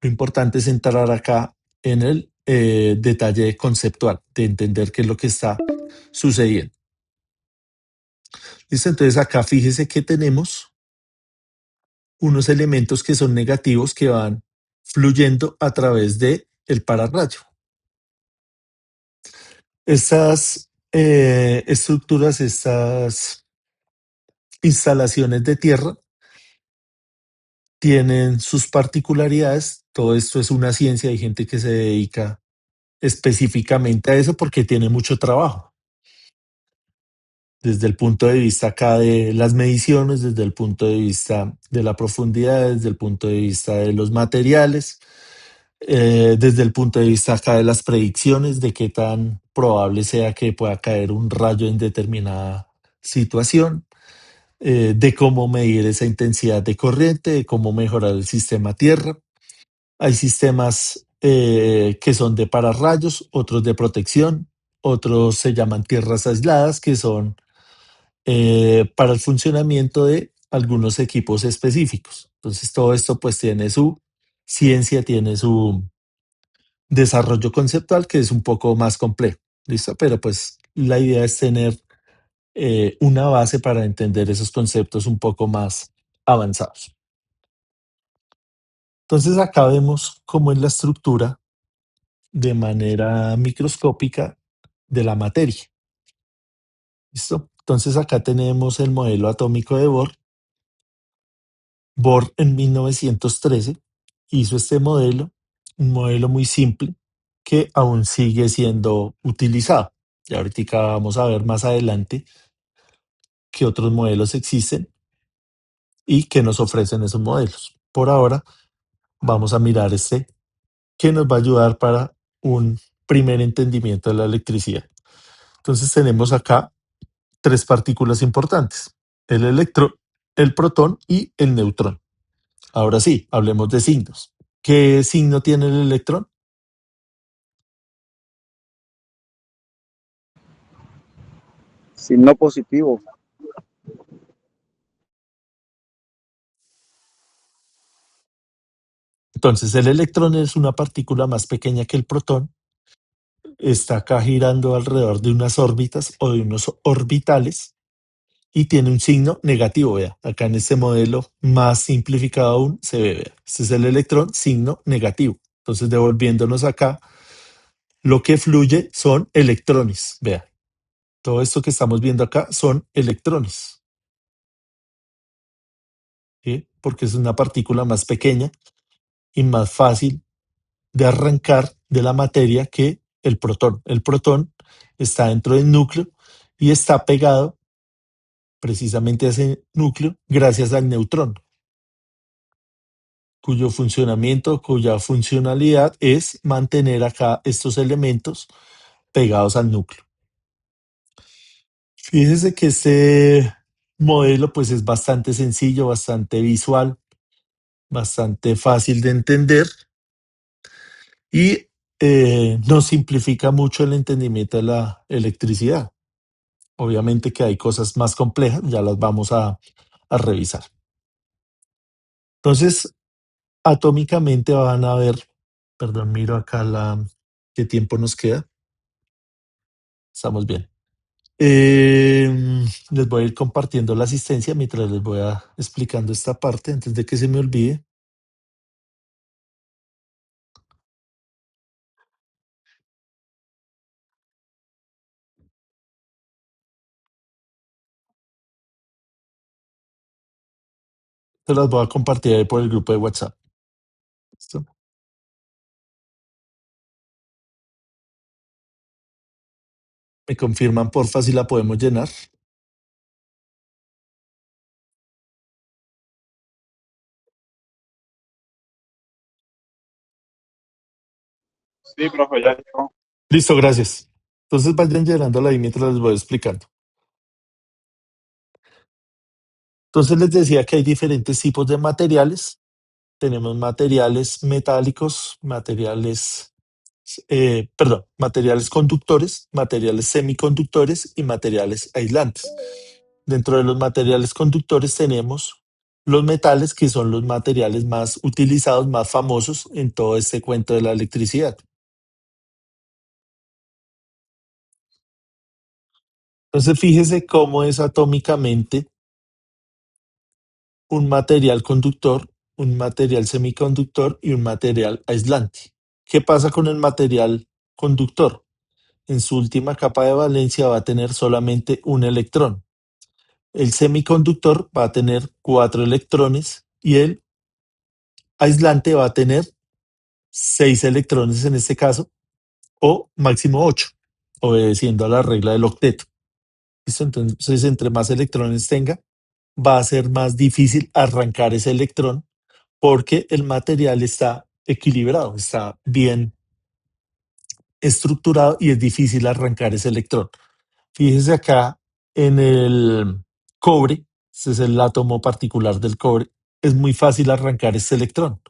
A: Lo importante es entrar acá en el detalle conceptual, de entender qué es lo que está sucediendo. ¿Listo? Entonces acá fíjese que tenemos unos elementos que son negativos que van fluyendo a través de el pararrayo. Estas estructuras, estas instalaciones de tierra tienen sus particularidades. Todo esto es una ciencia, hay gente que se dedica específicamente a eso porque tiene mucho trabajo. Desde el punto de vista acá de las mediciones, desde el punto de vista de la profundidad, desde el punto de vista de los materiales, desde el punto de vista acá de las predicciones de qué tan probable sea que pueda caer un rayo en determinada situación, de cómo medir esa intensidad de corriente, de cómo mejorar el sistema tierra. Hay sistemas que son de pararrayos, otros de protección, otros se llaman tierras aisladas, que son para el funcionamiento de algunos equipos específicos. Entonces todo esto pues tiene su ciencia, tiene su desarrollo conceptual que es un poco más complejo, ¿listo? Pero pues la idea es tener una base para entender esos conceptos un poco más avanzados. Entonces acá vemos cómo es la estructura de manera microscópica de la materia. ¿Listo? Entonces acá tenemos el modelo atómico de Bohr. Bohr en 1913 hizo este modelo, un modelo muy simple que aún sigue siendo utilizado. Y ahorita vamos a ver más adelante qué otros modelos existen y qué nos ofrecen esos modelos. Por ahora vamos a mirar este que nos va a ayudar para un primer entendimiento de la electricidad. Entonces tenemos acá tres partículas importantes: el electrón, el protón y el neutrón. Ahora sí, hablemos de signos. ¿Qué signo tiene el electrón?
C: Signo positivo.
A: Entonces, el electrón es una partícula más pequeña que el protón. Está acá girando alrededor de unas órbitas o de unos orbitales y tiene un signo negativo. Vea, acá en este modelo más simplificado aún se ve, vea, este es el electrón, signo negativo. Entonces, devolviéndonos acá, lo que fluye son electrones. Vea, todo esto que estamos viendo acá son electrones, ¿sí? Porque es una partícula más pequeña y más fácil de arrancar de la materia que el protón. El protón está dentro del núcleo y está pegado precisamente a ese núcleo gracias al neutrón, cuyo funcionamiento, cuya funcionalidad es mantener acá estos elementos pegados al núcleo. Fíjese que este modelo pues es bastante sencillo, bastante visual, bastante fácil de entender y nos simplifica mucho el entendimiento de la electricidad. Obviamente que hay cosas más complejas, ya las vamos a revisar. Entonces, atómicamente van a ver, perdón, miro acá qué tiempo nos queda. Estamos bien. Les voy a ir compartiendo la asistencia mientras les voy explicando esta parte antes de que se me olvide. Se las voy a compartir ahí por el grupo de WhatsApp. ¿Listo? Me confirman porfa si la podemos llenar.
E: Sí, profe, ya llegó.
A: Listo, gracias. Entonces vayan llenándola ahí mientras les voy explicando. Entonces les decía que hay diferentes tipos de materiales. Tenemos materiales metálicos, materiales conductores, materiales semiconductores y materiales aislantes. Dentro de los materiales conductores tenemos los metales, que son los materiales más utilizados, más famosos en todo este cuento de la electricidad. Entonces fíjese cómo es atómicamente un material conductor, un material semiconductor y un material aislante. ¿Qué pasa con el material conductor? En su última capa de valencia va a tener solamente un electrón. El semiconductor va a tener 4 electrones y el aislante va a tener 6 electrones en este caso, o máximo 8, obedeciendo a la regla del octeto. ¿Listo? Entonces, entre más electrones tenga, va a ser más difícil arrancar ese electrón porque el material está equilibrado, está bien estructurado y es difícil arrancar ese electrón. Fíjese acá en el cobre, este es el átomo particular del cobre, es muy fácil arrancar este electrón,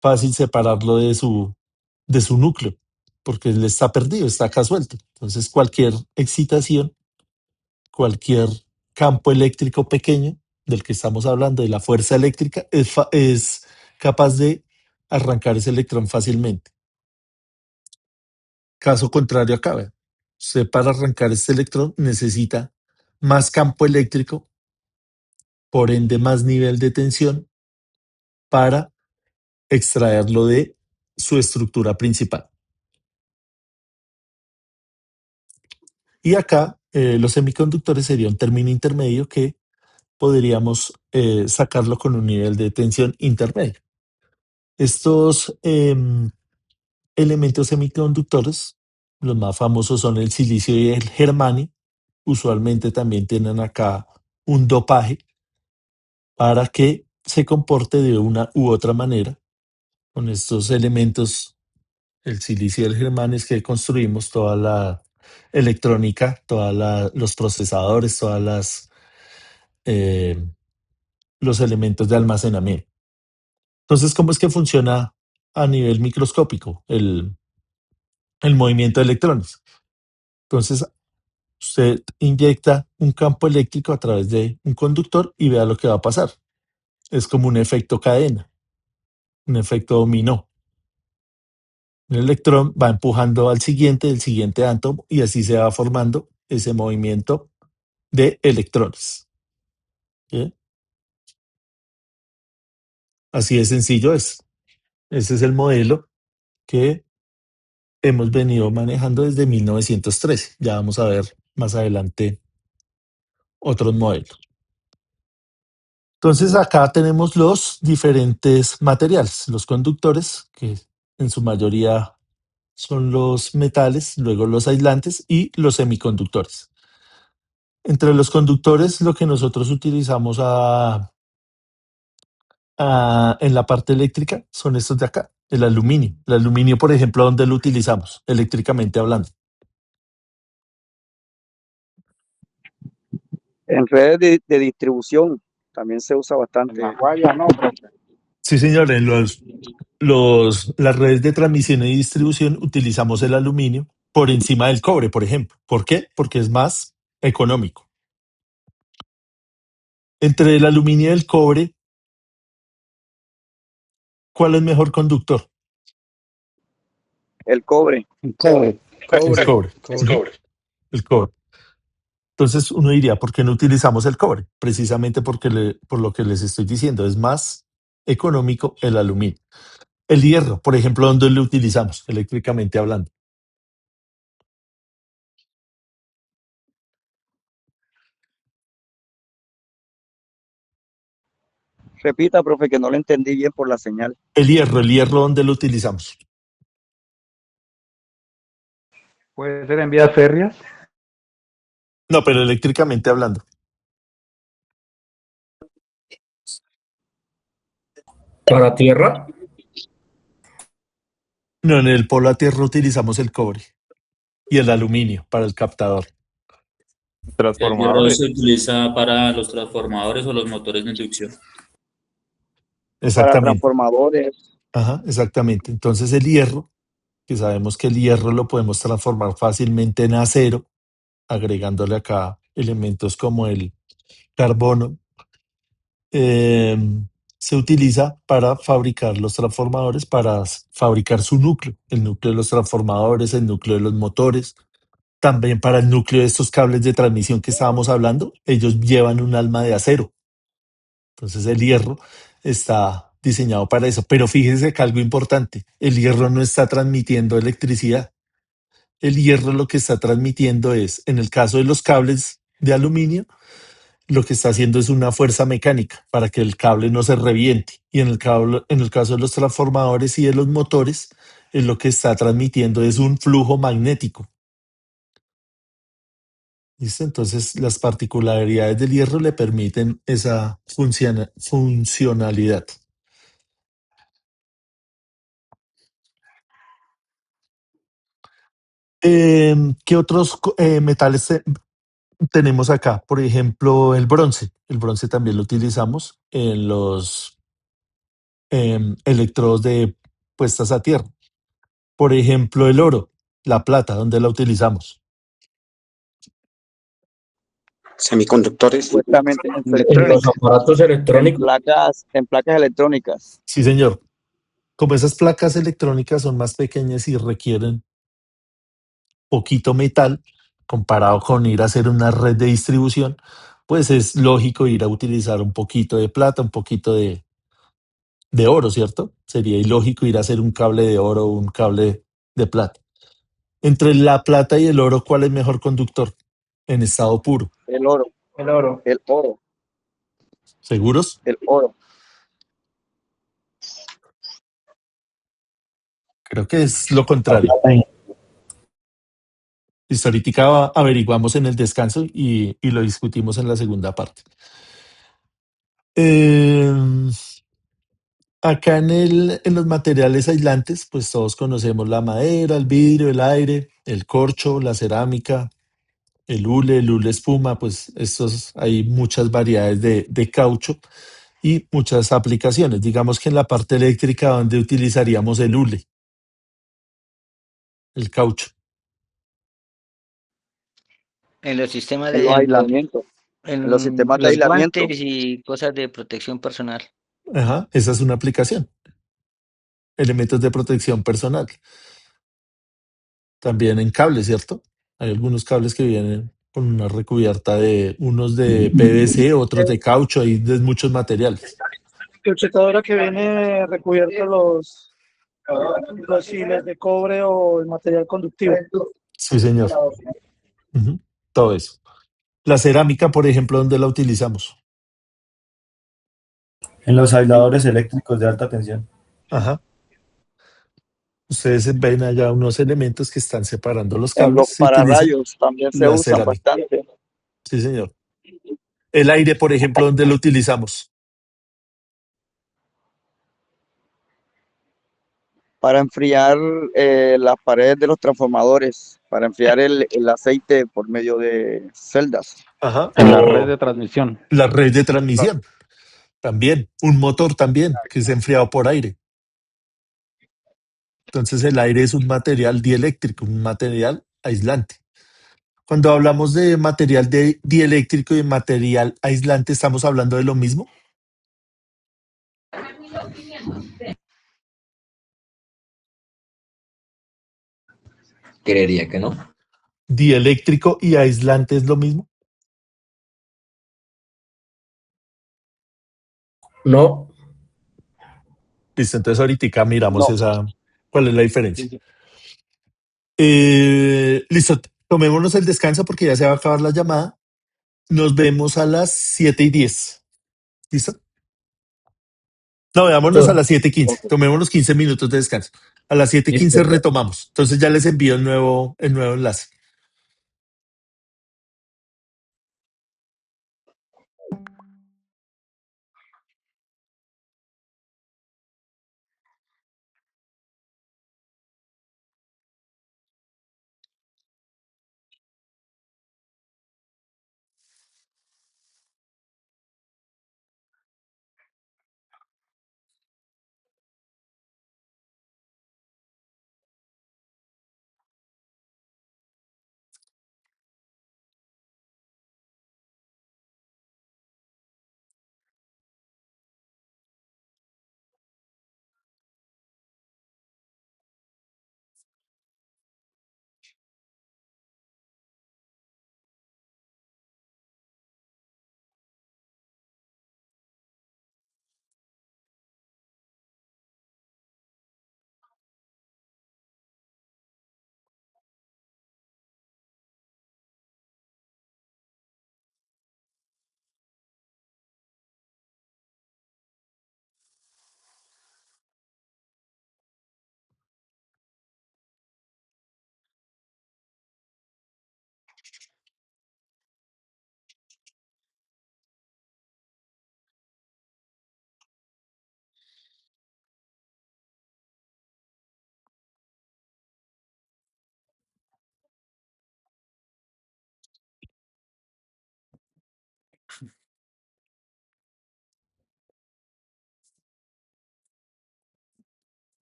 A: fácil separarlo de su núcleo, porque él está perdido, está acá suelto. Entonces cualquier excitación, cualquier campo eléctrico pequeño del que estamos hablando, de la fuerza eléctrica, es capaz de arrancar ese electrón fácilmente. Caso contrario acá, ¿ve? Usted para arrancar este electrón necesita más campo eléctrico, por ende más nivel de tensión para extraerlo de su estructura principal. Y acá los semiconductores sería un término intermedio que podríamos sacarlo con un nivel de tensión intermedio. Estos elementos semiconductores, los más famosos son el silicio y el germanio. Usualmente también tienen acá un dopaje para que se comporte de una u otra manera. Con estos elementos, el silicio y el germanio, es que construimos toda la electrónica, todos los procesadores, eh, los elementos de almacenamiento. Entonces, ¿cómo es que funciona a nivel microscópico el movimiento de electrones? Entonces, usted inyecta un campo eléctrico a través de un conductor y vea lo que va a pasar. Es como un efecto cadena, un efecto dominó. Un electrón va empujando al siguiente, el siguiente átomo, y así se va formando ese movimiento de electrones. ¿Sí? Así de sencillo es. Ese es el modelo que hemos venido manejando desde 1913. Ya vamos a ver más adelante otros modelos. Entonces acá tenemos los diferentes materiales, los conductores, que en su mayoría son los metales, luego los aislantes y los semiconductores. Entre los conductores, lo que nosotros utilizamos en la parte eléctrica son estos de acá, el aluminio. El aluminio, por ejemplo, ¿dónde lo utilizamos? Eléctricamente hablando.
G: En redes de distribución también se usa
E: En
G: bastante.
E: la guaya no, profe.
A: Sí, señor, en las redes de transmisión y distribución utilizamos el aluminio por encima del cobre, por ejemplo. ¿Por qué? Porque es más económico. Entre el aluminio y el cobre, ¿cuál es mejor conductor?
G: El cobre.
A: El
E: Cobre.
A: cobre. Ujú, el cobre. Entonces uno diría, ¿por qué no utilizamos el cobre? Precisamente por lo que les estoy diciendo, es más económico el aluminio. El hierro, por ejemplo, ¿dónde lo utilizamos eléctricamente hablando?
G: Repita, profe, que no lo entendí bien por la señal.
A: El hierro, ¿dónde lo utilizamos?
C: Puede ser en vías férreas.
A: No, pero eléctricamente hablando.
B: ¿Para tierra?
A: No, en el polo a tierra utilizamos el cobre y el aluminio para el captador.
B: El hierro
C: Transformadores.
B: se utiliza para los transformadores o los motores de inducción.
G: para
A: Exactamente.
G: transformadores.
A: Ajá, exactamente. Entonces el hierro, que sabemos que el hierro lo podemos transformar fácilmente en acero, agregándole acá elementos como el carbono, eh, se utiliza para fabricar los transformadores, para fabricar su núcleo, el núcleo de los transformadores, el núcleo de los motores, también para el núcleo de estos cables de transmisión que estábamos hablando, ellos llevan un alma de acero. Entonces el hierro está diseñado para eso. Pero fíjense que algo importante, el hierro no está transmitiendo electricidad. El hierro lo que está transmitiendo es, en el caso de los cables de aluminio, lo que está haciendo es una fuerza mecánica para que el cable no se reviente. Y en el caso de los transformadores y de los motores, es lo que está transmitiendo es un flujo magnético. ¿Listo? Entonces, las particularidades del hierro le permiten esa funcionalidad. ¿Qué otros metales tenemos acá? Por ejemplo, el bronce. El bronce también lo utilizamos en los electrodos de puestas a tierra. Por ejemplo, el oro, la plata, ¿dónde la utilizamos?
E: Semiconductores.
G: Supuestamente en
D: En los
G: electrónica,
D: aparatos electrónicos.
G: en placas electrónicas.
A: Sí, señor. Como esas placas electrónicas son más pequeñas y requieren poquito metal comparado con ir a hacer una red de distribución, pues es lógico ir a utilizar un poquito de plata, un poquito de oro, ¿cierto? Sería ilógico ir a hacer un cable de oro o un cable de plata. Entre la plata y el oro, ¿cuál es mejor conductor? En estado puro.
G: El oro,
C: El oro.
G: el oro,
A: ¿Seguros?
G: el oro.
A: Creo que es lo
D: La
A: contrario.
D: plata y-
A: Listo, ahorita averiguamos en el descanso y lo discutimos en la segunda parte. Eh, Acá en los materiales aislantes, pues todos conocemos la madera, el vidrio, el aire, el corcho, la cerámica, el hule espuma, pues estos hay muchas variedades de caucho y muchas aplicaciones. Digamos que en la parte eléctrica donde utilizaríamos el hule, el caucho.
H: En los sistemas
G: En los aislamientos, en los
H: en
G: sistemas de
H: los
G: aislamiento.
H: guantes y cosas de protección personal.
A: Ajá, esa es una aplicación. Elementos de protección personal. También en cables, ¿cierto? Hay algunos cables que vienen con una recubierta de unos de PVC, otros de caucho, hay de muchos materiales.
I: Cauchetadora que viene recubierto los hiles de cobre o el material conductivo.
A: Sí, señor. Ujú, todo eso. La cerámica, por ejemplo, ¿dónde la utilizamos?
J: En los aisladores eléctricos de alta tensión.
A: Ajá. Ustedes ven allá unos elementos que están separando los
G: En
A: cables.
G: los
A: Se utiliza
G: pararrayos también se
A: la
G: usan
A: cerámica.
G: bastante
A: Sí, señor. El aire, por ejemplo, ¿dónde lo utilizamos?
G: para enfriar las paredes de los transformadores, para enfriar el aceite por medio de celdas.
A: Ajá.
C: En la red
A: O
C: de transmisión.
A: la red de transmisión. También. Un motor también, que es enfriado por aire. Entonces el aire es un material dieléctrico, un material aislante. Cuando hablamos de material dieléctrico y material aislante, ¿estamos hablando de lo mismo?
D: Creería que no.
A: ¿Dieléctrico y aislante es lo mismo?
K: No,
A: Listo, entonces ahorita miramos
G: No,
A: cuál es la diferencia. Listo, tomémonos el descanso porque ya se va a acabar la llamada. Nos vemos a las 7:10. ¿Listo? No, veámonos a
K: listo,
A: las 7:15.
G: ok.
A: Tomémonos 15 minutos de descanso. A las siete
K: listo.
A: quince retomamos. Entonces ya les envío el nuevo enlace.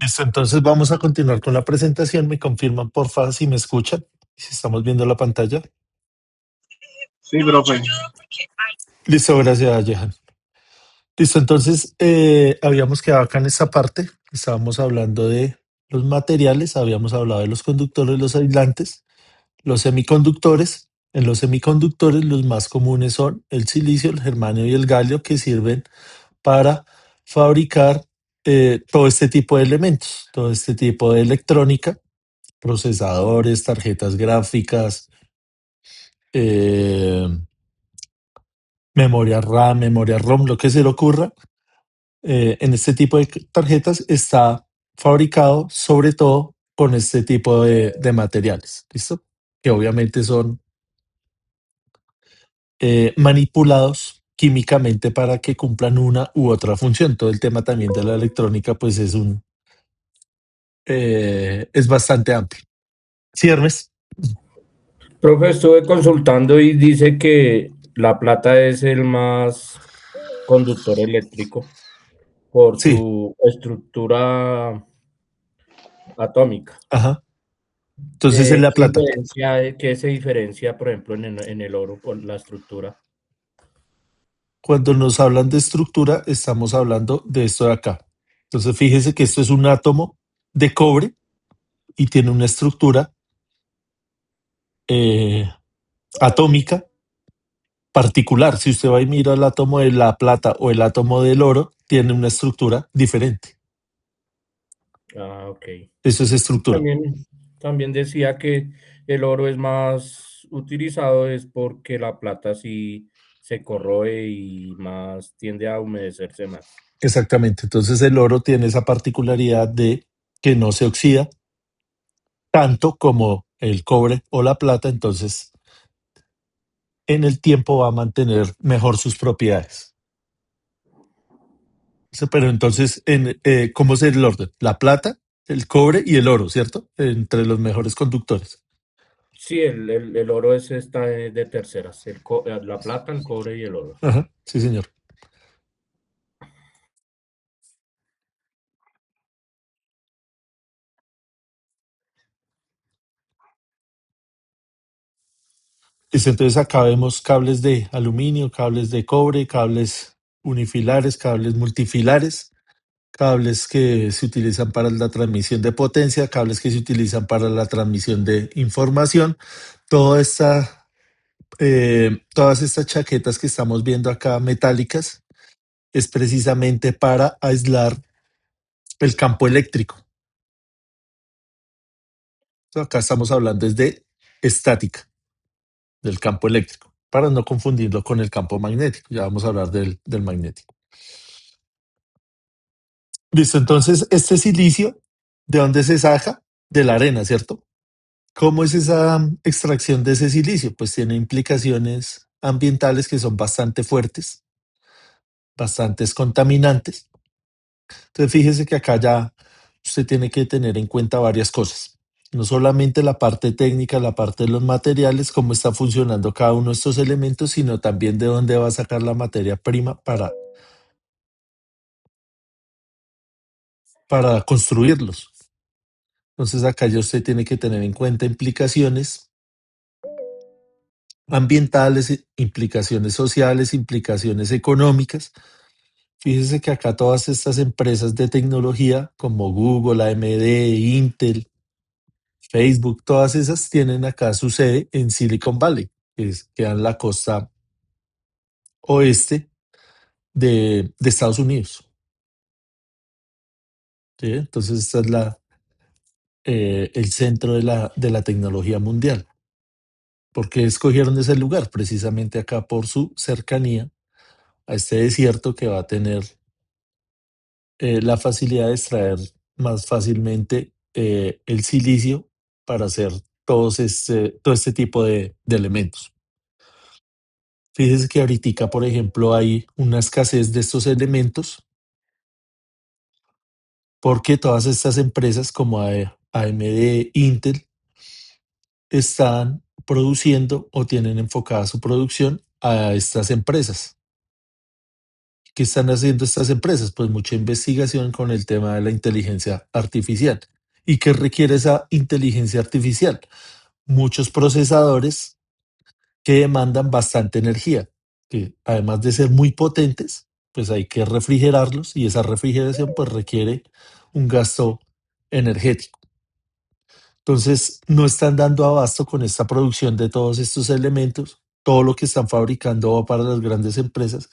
A: Listo, entonces vamos a continuar con la presentación. Me confirman, porfa, si me escuchan, si estamos viendo la pantalla.
I: Sí, profe.
A: Listo, gracias, Jehan. Listo, entonces habíamos quedado acá en esta parte. Estábamos hablando de los materiales, habíamos hablado de los conductores, los aislantes, los semiconductores. En los semiconductores los más comunes son el silicio, el germanio y el galio, que sirven para fabricar todo este tipo de elementos, todo este tipo de electrónica, procesadores, tarjetas gráficas, eh, memoria RAM, memoria ROM, lo que se le ocurra. En este tipo de tarjetas está fabricado sobre todo con este tipo de materiales, ¿listo? Que obviamente son manipulados químicamente para que cumplan una u otra función. Todo el tema también de la electrónica, pues es bastante amplio. ¿Sí, Hermes?
J: Profe, estuve consultando y dice que la plata es el más conductor eléctrico por
A: Sí,
J: su estructura atómica.
A: ajá. Entonces es la plata.
J: ¿Qué se diferencia, por ejemplo, en el oro por la estructura?
A: Cuando nos hablan de estructura, estamos hablando de esto de acá. Entonces fíjese que esto es un átomo de cobre y tiene una estructura eh, atómica particular. Si usted va y mira el átomo de la plata o el átomo del oro, tiene una estructura diferente.
J: Ah, ok.
A: Eso es estructura.
J: También decía que el oro es más utilizado es porque la plata sí se corroe y más tiende a humedecerse más.
A: Exactamente. Entonces el oro tiene esa particularidad de que no se oxida tanto como el cobre o la plata, entonces en el tiempo va a mantener mejor sus propiedades. Pero entonces, ¿cómo es el orden? La plata, el cobre y el oro, ¿cierto? Entre los mejores conductores.
J: Sí, el oro está de terceras, la plata, el cobre y el oro.
A: Ajá, sí, señor. Entonces acá vemos cables de aluminio, cables de cobre, cables unifilares, cables multifilares, cables que se utilizan para la transmisión de potencia, cables que se utilizan para la transmisión de información. Todas estas chaquetas que estamos viendo acá metálicas es precisamente para aislar el campo eléctrico. Acá estamos hablando es de estática del campo eléctrico, para no confundirlo con el campo magnético. Ya vamos a hablar del magnético. Listo, entonces este silicio, ¿de dónde se saca? De la arena, ¿cierto? ¿Cómo es esa extracción de ese silicio? Pues tiene implicaciones ambientales que son bastante fuertes, bastantes contaminantes. Entonces fíjese que acá ya usted tiene que tener en cuenta varias cosas. No solamente la parte técnica, la parte de los materiales, cómo está funcionando cada uno de estos elementos, sino también de dónde va a sacar la materia prima para construirlos. Entonces acá ya usted tiene que tener en cuenta implicaciones ambientales, implicaciones sociales, implicaciones económicas. Fíjese que acá todas estas empresas de tecnología como Google, AMD, Intel, Facebook, todas esas tienen acá su sede en Silicon Valley, queda en la costa oeste de Estados Unidos. ¿Sí? Entonces, esta es el centro de la tecnología mundial. ¿Por qué escogieron ese lugar? Precisamente acá por su cercanía a este desierto que va a tener la facilidad de extraer más fácilmente el silicio para hacer todo este tipo de elementos. Fíjese que ahorita, por ejemplo, hay una escasez de estos elementos porque todas estas empresas como AMD, Intel, están produciendo o tienen enfocada su producción a estas empresas. ¿Qué están haciendo estas empresas? Pues mucha investigación con el tema de la inteligencia artificial. ¿Y qué requiere esa inteligencia artificial? Muchos procesadores que demandan bastante energía, que además de ser muy potentes, pues hay que refrigerarlos y esa refrigeración pues requiere un gasto energético. Entonces no están dando abasto con esta producción de todos estos elementos, todo lo que están fabricando va para las grandes empresas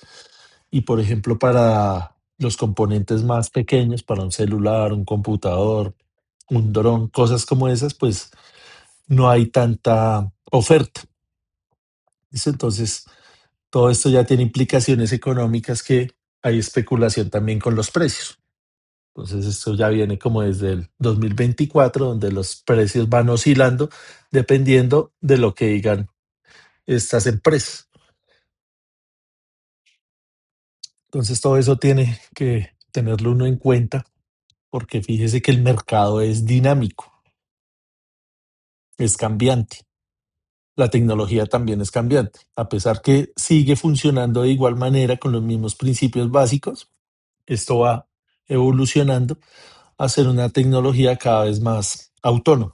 A: y por ejemplo para los componentes más pequeños, para un celular, un computador, un dron, cosas como esas, pues no hay tanta oferta. ¿Listo? Entonces, todo esto ya tiene implicaciones económicas que hay especulación también con los precios. Entonces, esto ya viene como desde el 2024, donde los precios van oscilando dependiendo de lo que digan estas empresas. Entonces, todo eso tiene que tenerlo uno en cuenta, porque fíjese que el mercado es dinámico, es cambiante. La tecnología también es cambiante, a pesar que sigue funcionando de igual manera con los mismos principios básicos. Esto va evolucionando a ser una tecnología cada vez más autónoma.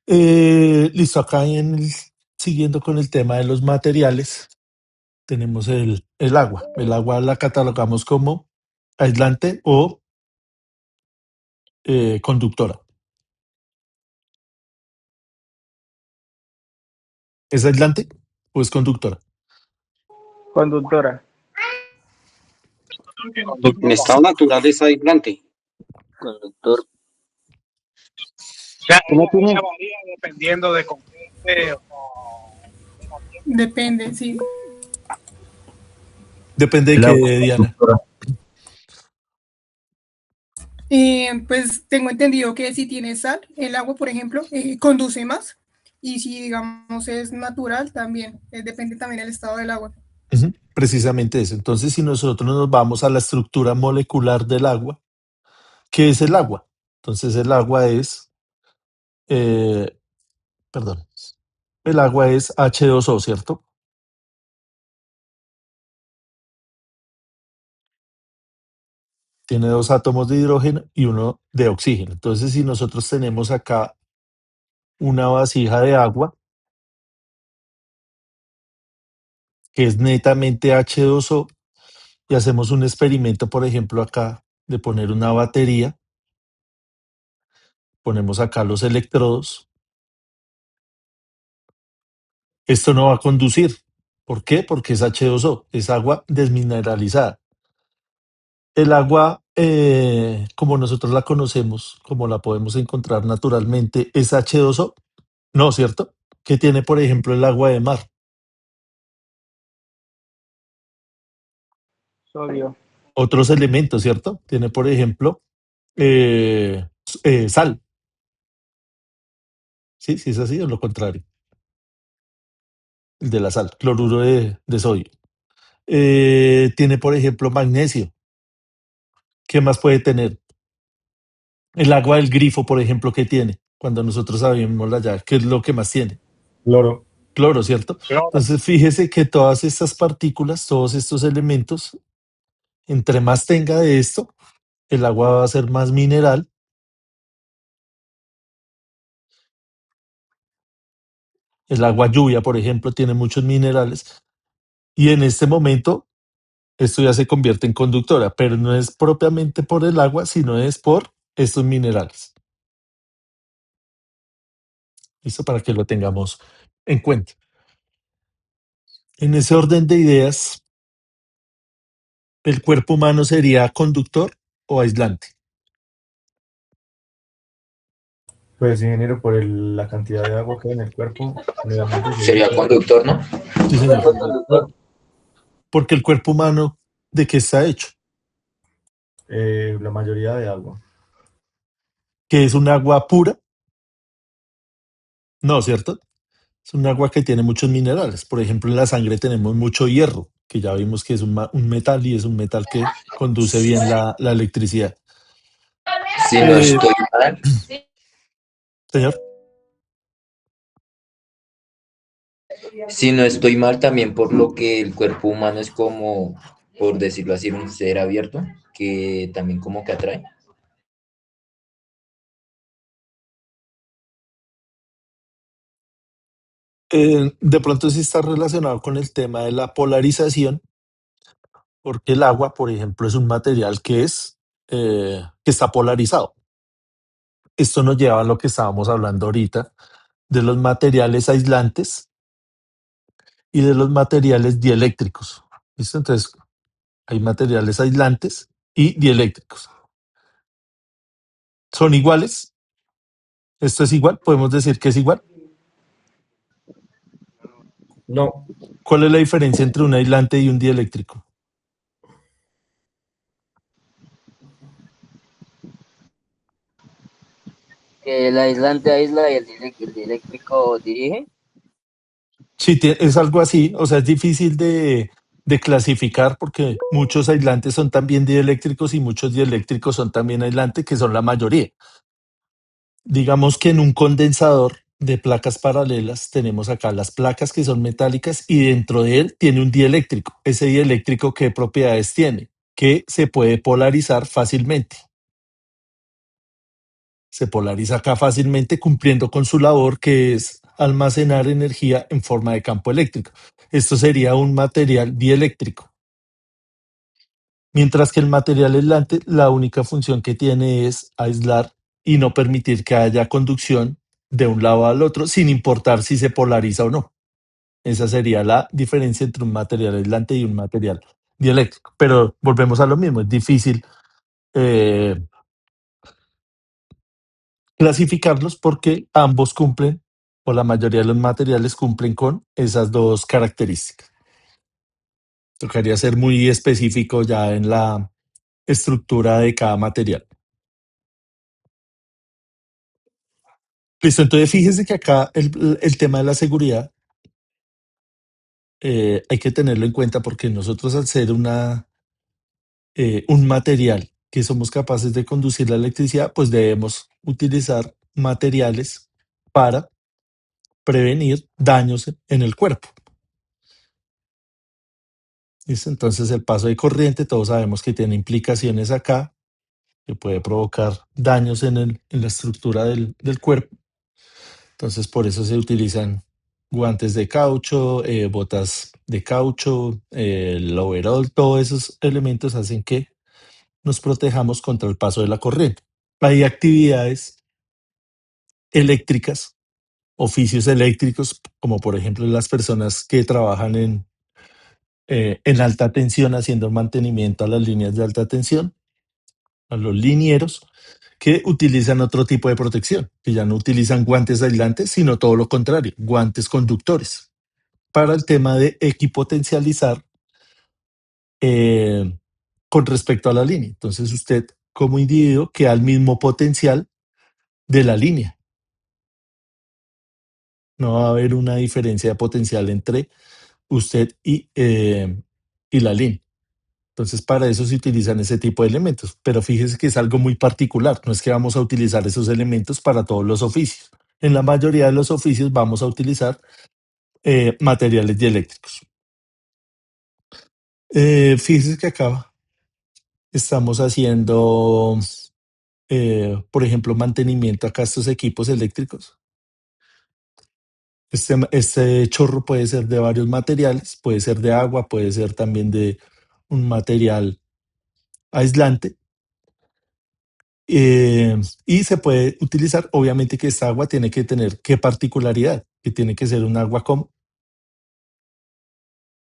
A: Listo, acá siguiendo con el tema de los materiales, tenemos el agua. El agua la catalogamos como aislante o conductora. ¿Es aislante o es conductora?
C: Conductora.
E: En estado natural es aislante.
H: Conductor.
I: O sea, ella varía dependiendo de con qué esté,
K: Depende, sí.
A: Depende de
L: El
A: qué,
L: agua es
A: Diana.
L: conductora.
K: Pues tengo entendido que si tiene sal, el agua, por ejemplo, conduce más. Y si, digamos, es natural, también. Depende también del estado del agua.
A: Ujú, precisamente eso. Entonces, si nosotros nos vamos a la estructura molecular del agua, ¿qué es el agua? Entonces, el agua es, perdón, el agua es H2O, ¿cierto? Tiene 2 átomos de hidrógeno y 1 de oxígeno. Entonces, si nosotros tenemos acá una vasija de agua que es netamente H2O y hacemos un experimento, por ejemplo, acá de poner una batería, ponemos acá los electrodos, esto no va a conducir. ¿Por qué? Porque es H2O, es agua desmineralizada. El agua, como nosotros la conocemos, como la podemos encontrar naturalmente, ¿es H2O? No, ¿cierto? ¿Qué tiene, por ejemplo, el agua de mar?
C: Sodio.
A: Otros elementos, ¿cierto? Tiene, por ejemplo, sal. Sí, sí es así o lo contrario. El de la sal, cloruro de sodio. Tiene, por ejemplo, magnesio. ¿Qué más puede tener? El agua del grifo, por ejemplo, ¿qué tiene? Cuando nosotros sabemos allá, ¿qué es lo que más tiene?
L: Cloro.
A: Cloro, ¿cierto?
I: Claro.
A: Entonces, fíjese que todas estas partículas, todos estos elementos, entre más tenga de esto, el agua va a ser más mineral. El agua lluvia, por ejemplo, tiene muchos minerales. Y en este momento, esto ya se convierte en conductora, pero no es propiamente por el agua, sino es por estos minerales. ¿Listo? Para que lo tengamos en cuenta. En ese orden de ideas, ¿el cuerpo humano sería conductor o aislante?
L: Pues ingeniero, por la cantidad de agua que hay en el cuerpo, generalmente
D: Sería conductor, ¿no?
A: Sí, señor.
L: conductor.
A: Porque el cuerpo humano, ¿de qué está hecho?
L: La mayoría de agua.
A: ¿Que es un agua pura? No, ¿cierto? Es un agua que tiene muchos minerales. Por ejemplo, en la sangre tenemos mucho hierro, que ya vimos que es un metal y es un metal que conduce bien la electricidad.
D: Si no estoy mal,
A: Señor.
D: si no estoy mal, también por lo que el cuerpo humano es como, por decirlo así, un ser abierto, que también como que atrae.
A: De pronto sí está relacionado con el tema de la polarización, porque el agua, por ejemplo, es un material que está polarizado. Esto nos lleva a lo que estábamos hablando ahorita de los materiales aislantes y de los materiales dieléctricos. ¿Listo? Entonces, hay materiales aislantes y dieléctricos. ¿Son iguales? ¿Esto es igual? ¿Podemos decir que es igual?
J: No,
A: ¿Cuál es la diferencia entre un aislante y un dieléctrico?
H: Que el aislante aísla y el dieléctrico dirige.
A: Sí, es algo así, o sea, es difícil de clasificar porque muchos aislantes son también dieléctricos y muchos dieléctricos son también aislantes, que son la mayoría. Digamos que en un condensador de placas paralelas tenemos acá las placas que son metálicas y dentro de él tiene un dieléctrico. Ese dieléctrico, ¿qué propiedades tiene? Que se puede polarizar fácilmente. Se polariza acá fácilmente cumpliendo con su labor, que es almacenar energía en forma de campo eléctrico. Esto sería un material dieléctrico. Mientras que el material aislante, la única función que tiene es aislar y no permitir que haya conducción de un lado al otro, sin importar si se polariza o no. Esa sería la diferencia entre un material aislante y un material dieléctrico. Pero volvemos a lo mismo, es difícil eh, clasificarlos porque ambos cumplen, o la mayoría de los materiales cumplen con esas dos características. Tocaría ser muy específico ya en la estructura de cada material. Listo, entonces fíjese que acá el tema de la seguridad hay que tenerlo en cuenta porque nosotros al ser un material que somos capaces de conducir la electricidad, pues debemos utilizar materiales para prevenir daños en el cuerpo. ¿Listo? Entonces el paso de corriente, todos sabemos que tiene implicaciones acá, que puede provocar daños en la estructura del cuerpo. Entonces por eso se utilizan guantes de caucho, botas de caucho, el overall, todos esos elementos hacen que nos protejamos contra el paso de la corriente. Hay actividades eléctricas, oficios eléctricos, como por ejemplo las personas que trabajan en alta tensión haciendo mantenimiento a las líneas de alta tensión, a los linieros, que utilizan otro tipo de protección, que ya no utilizan guantes aislantes, sino todo lo contrario, guantes conductores, para el tema de equipotencializar eh, con respecto a la línea. Entonces usted como individuo queda al mismo potencial de la línea. No va a haber una diferencia de potencial entre usted y la línea. Entonces, para eso se utilizan ese tipo de elementos. Pero fíjese que es algo muy particular. No es que vamos a utilizar esos elementos para todos los oficios. En la mayoría de los oficios vamos a utilizar materiales dieléctricos. Fíjese que acá estamos haciendo, por ejemplo, mantenimiento acá a estos equipos eléctricos. Este chorro puede ser de varios materiales, puede ser de agua, puede ser también de un material aislante. Y se puede utilizar, obviamente que esta agua tiene que tener qué particularidad, que tiene que ser un agua como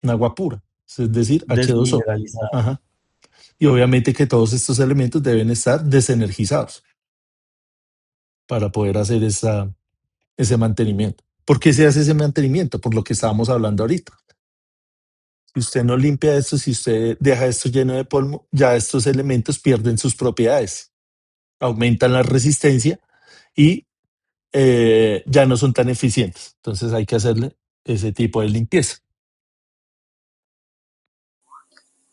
A: un agua pura, es decir, H2O.
L: Desmineralizada.
A: Ajá. Y obviamente que todos estos elementos deben estar desenergizados para poder hacer ese mantenimiento. ¿Por qué se hace ese mantenimiento? Por lo que estábamos hablando ahorita. Si usted no limpia esto, si usted deja esto lleno de polvo, ya estos elementos pierden sus propiedades, aumentan la resistencia y ya no son tan eficientes. Entonces hay que hacerle ese tipo de limpieza.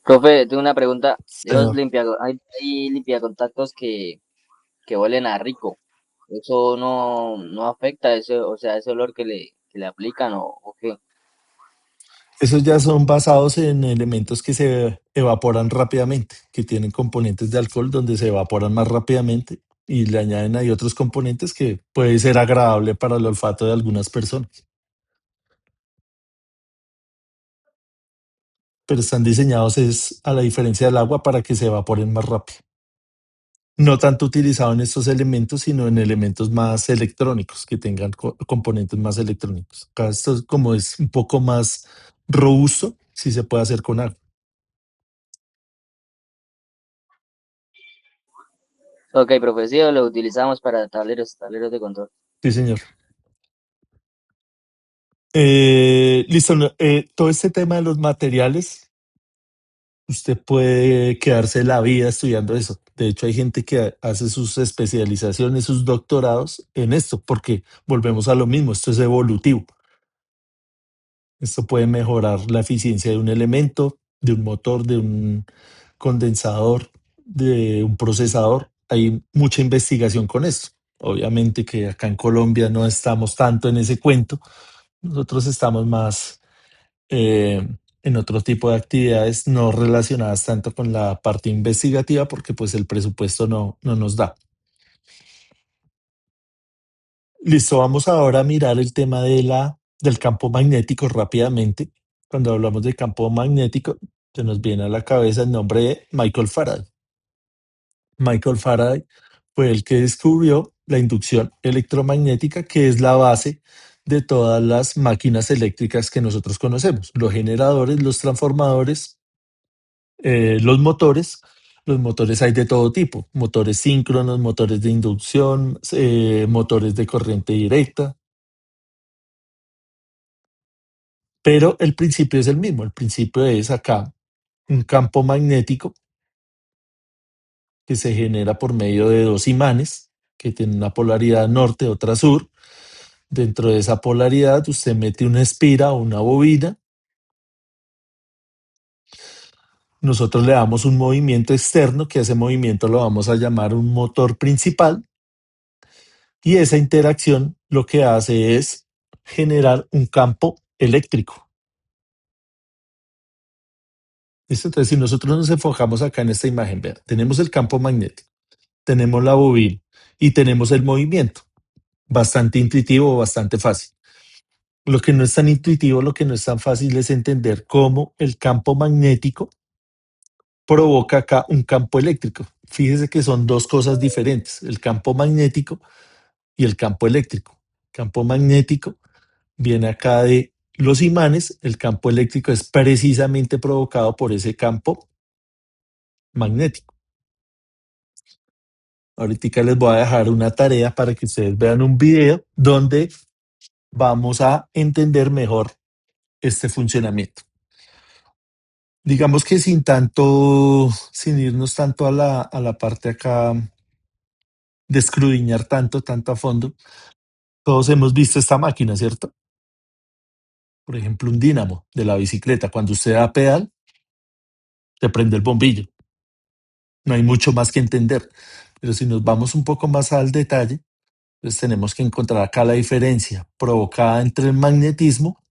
H: Profe, tengo una pregunta.
A: Señor.
H: Hay limpiacontactos que huelen a rico. ¿Eso no afecta ese, o sea, ese olor que le aplican o qué?
A: Esos ya son basados en elementos que se evaporan rápidamente, que tienen componentes de alcohol donde se evaporan más rápidamente y le añaden ahí otros componentes que puede ser agradable para el olfato de algunas personas. Pero están diseñados es a la diferencia del agua para que se evaporen más rápido. No tanto utilizado en estos elementos, sino en elementos más electrónicos, que tengan componentes más electrónicos. Acá esto como es un poco más robusto, sí se puede hacer con agua.
H: Ok, profe, sí, lo utilizamos para tableros de control.
A: Sí, señor. Listo. Todo este tema de los materiales, usted puede quedarse la vida estudiando eso. De hecho, hay gente que hace sus especializaciones, sus doctorados en esto, porque volvemos a lo mismo, esto es evolutivo. Esto puede mejorar la eficiencia de un elemento, de un motor, de un condensador, de un procesador. Hay mucha investigación con esto. Obviamente que acá en Colombia no estamos tanto en ese cuento. Nosotros estamos más en otro tipo de actividades no relacionadas tanto con la parte investigativa porque pues el presupuesto no nos da. Listo, vamos ahora a mirar el tema del campo magnético rápidamente. Cuando hablamos de campo magnético, se nos viene a la cabeza el nombre de Michael Faraday. Michael Faraday fue el que descubrió la inducción electromagnética, que es la base de todas las máquinas eléctricas que nosotros conocemos, los generadores, los transformadores, los motores. Los motores hay de todo tipo, motores síncronos, motores de inducción, motores de corriente directa, pero el principio es el mismo. El principio es acá un campo magnético que se genera por medio de dos imanes que tienen una polaridad norte, otra sur. Dentro de esa polaridad usted mete una espira o una bobina. Nosotros le damos un movimiento externo, que ese movimiento lo vamos a llamar un motor principal, y esa interacción lo que hace es generar un campo eléctrico. ¿Listo? Entonces, si nosotros nos enfocamos acá en esta imagen, vean, tenemos el campo magnético, tenemos la bobina y tenemos el movimiento. Bastante intuitivo, bastante fácil. Lo que no es tan intuitivo, lo que no es tan fácil es entender cómo el campo magnético provoca acá un campo eléctrico. Fíjese que son dos cosas diferentes, el campo magnético y el campo eléctrico. Campo magnético viene acá de los imanes, el campo eléctrico es precisamente provocado por ese campo magnético. Ahorita les voy a dejar una tarea para que ustedes vean un video donde vamos a entender mejor este funcionamiento. Digamos que sin irnos tanto a la parte acá de escudriñar tanto a fondo, todos hemos visto esta máquina, ¿cierto? Por ejemplo, un dínamo de la bicicleta. Cuando usted da pedal, se prende el bombillo. No hay mucho más que entender. Pero si nos vamos un poco más al detalle, pues tenemos que encontrar acá la diferencia provocada entre el magnetismo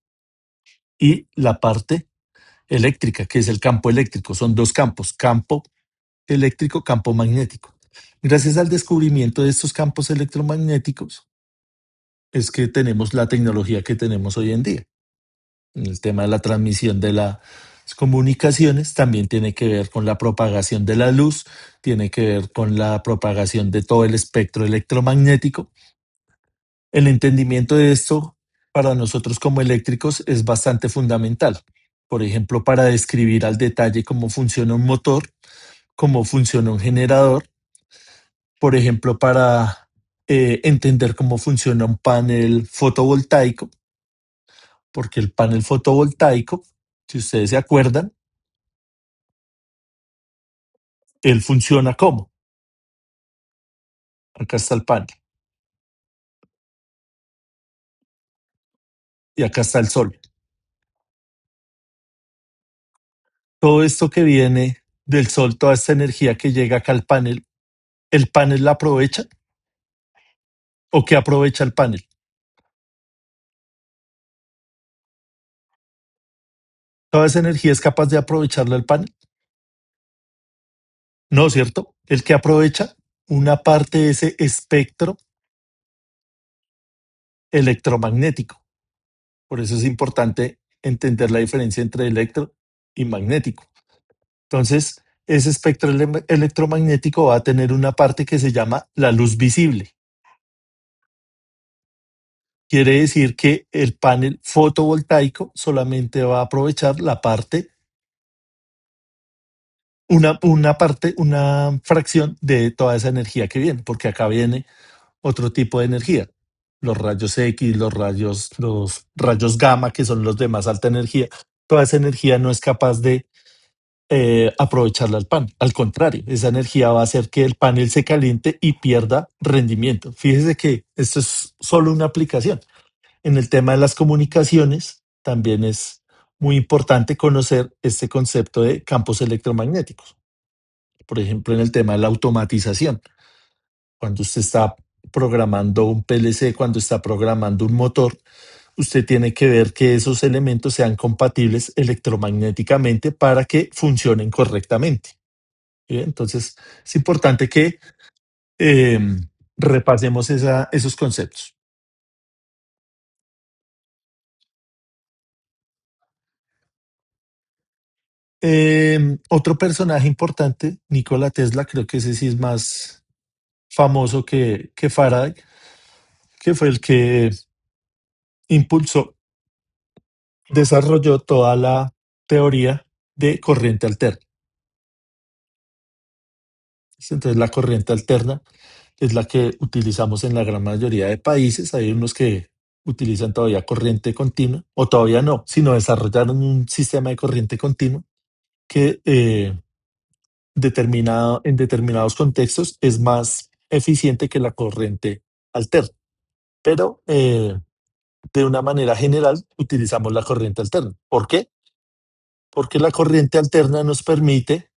A: y la parte eléctrica, que es el campo eléctrico. Son dos campos, campo eléctrico, campo magnético. Gracias al descubrimiento de estos campos electromagnéticos es que tenemos la tecnología que tenemos hoy en día. El tema de la transmisión de las comunicaciones también tiene que ver con la propagación de la luz, tiene que ver con la propagación de todo el espectro electromagnético. El entendimiento de esto para nosotros como eléctricos es bastante fundamental. Por ejemplo, para describir al detalle cómo funciona un motor, cómo funciona un generador, por ejemplo, para entender cómo funciona un panel fotovoltaico, porque el panel fotovoltaico, si ustedes se acuerdan, él funciona como. Acá está el panel y acá está el sol. Todo esto que viene del sol, toda esta energía que llega acá al panel, ¿el panel la aprovecha? ¿O qué aprovecha el panel? ¿Toda esa energía es capaz de aprovecharla el panel? No, ¿cierto? El que aprovecha una parte de ese espectro electromagnético. Por eso es importante entender la diferencia entre electro y magnético. Entonces, ese espectro electromagnético va a tener una parte que se llama la luz visible. Quiere decir que el panel fotovoltaico solamente va a aprovechar la parte, una fracción de toda esa energía que viene, porque acá viene otro tipo de energía. Los rayos X, los rayos gamma, que son los de más alta energía, toda esa energía no es capaz de aprovecharla al panel. Al contrario, esa energía va a hacer que el panel se caliente y pierda rendimiento. Fíjese que esto es solo una aplicación. En el tema de las comunicaciones, también es muy importante conocer este concepto de campos electromagnéticos. Por ejemplo, en el tema de la automatización. Cuando usted está programando un PLC, cuando está programando un motor, usted tiene que ver que esos elementos sean compatibles electromagnéticamente para que funcionen correctamente. ¿Sí? Entonces, es importante que eh, repasemos esos conceptos. Otro personaje importante, Nikola Tesla, creo que ese sí es más famoso que Faraday, que fue el que impulsó, desarrolló toda la teoría de corriente alterna. Entonces, la corriente alterna es la que utilizamos en la gran mayoría de países. Hay unos que utilizan todavía corriente continua, o todavía no, sino desarrollaron un sistema de corriente continua que en determinados contextos es más eficiente que la corriente alterna. Pero de una manera general utilizamos la corriente alterna. ¿Por qué? Porque la corriente alterna nos permite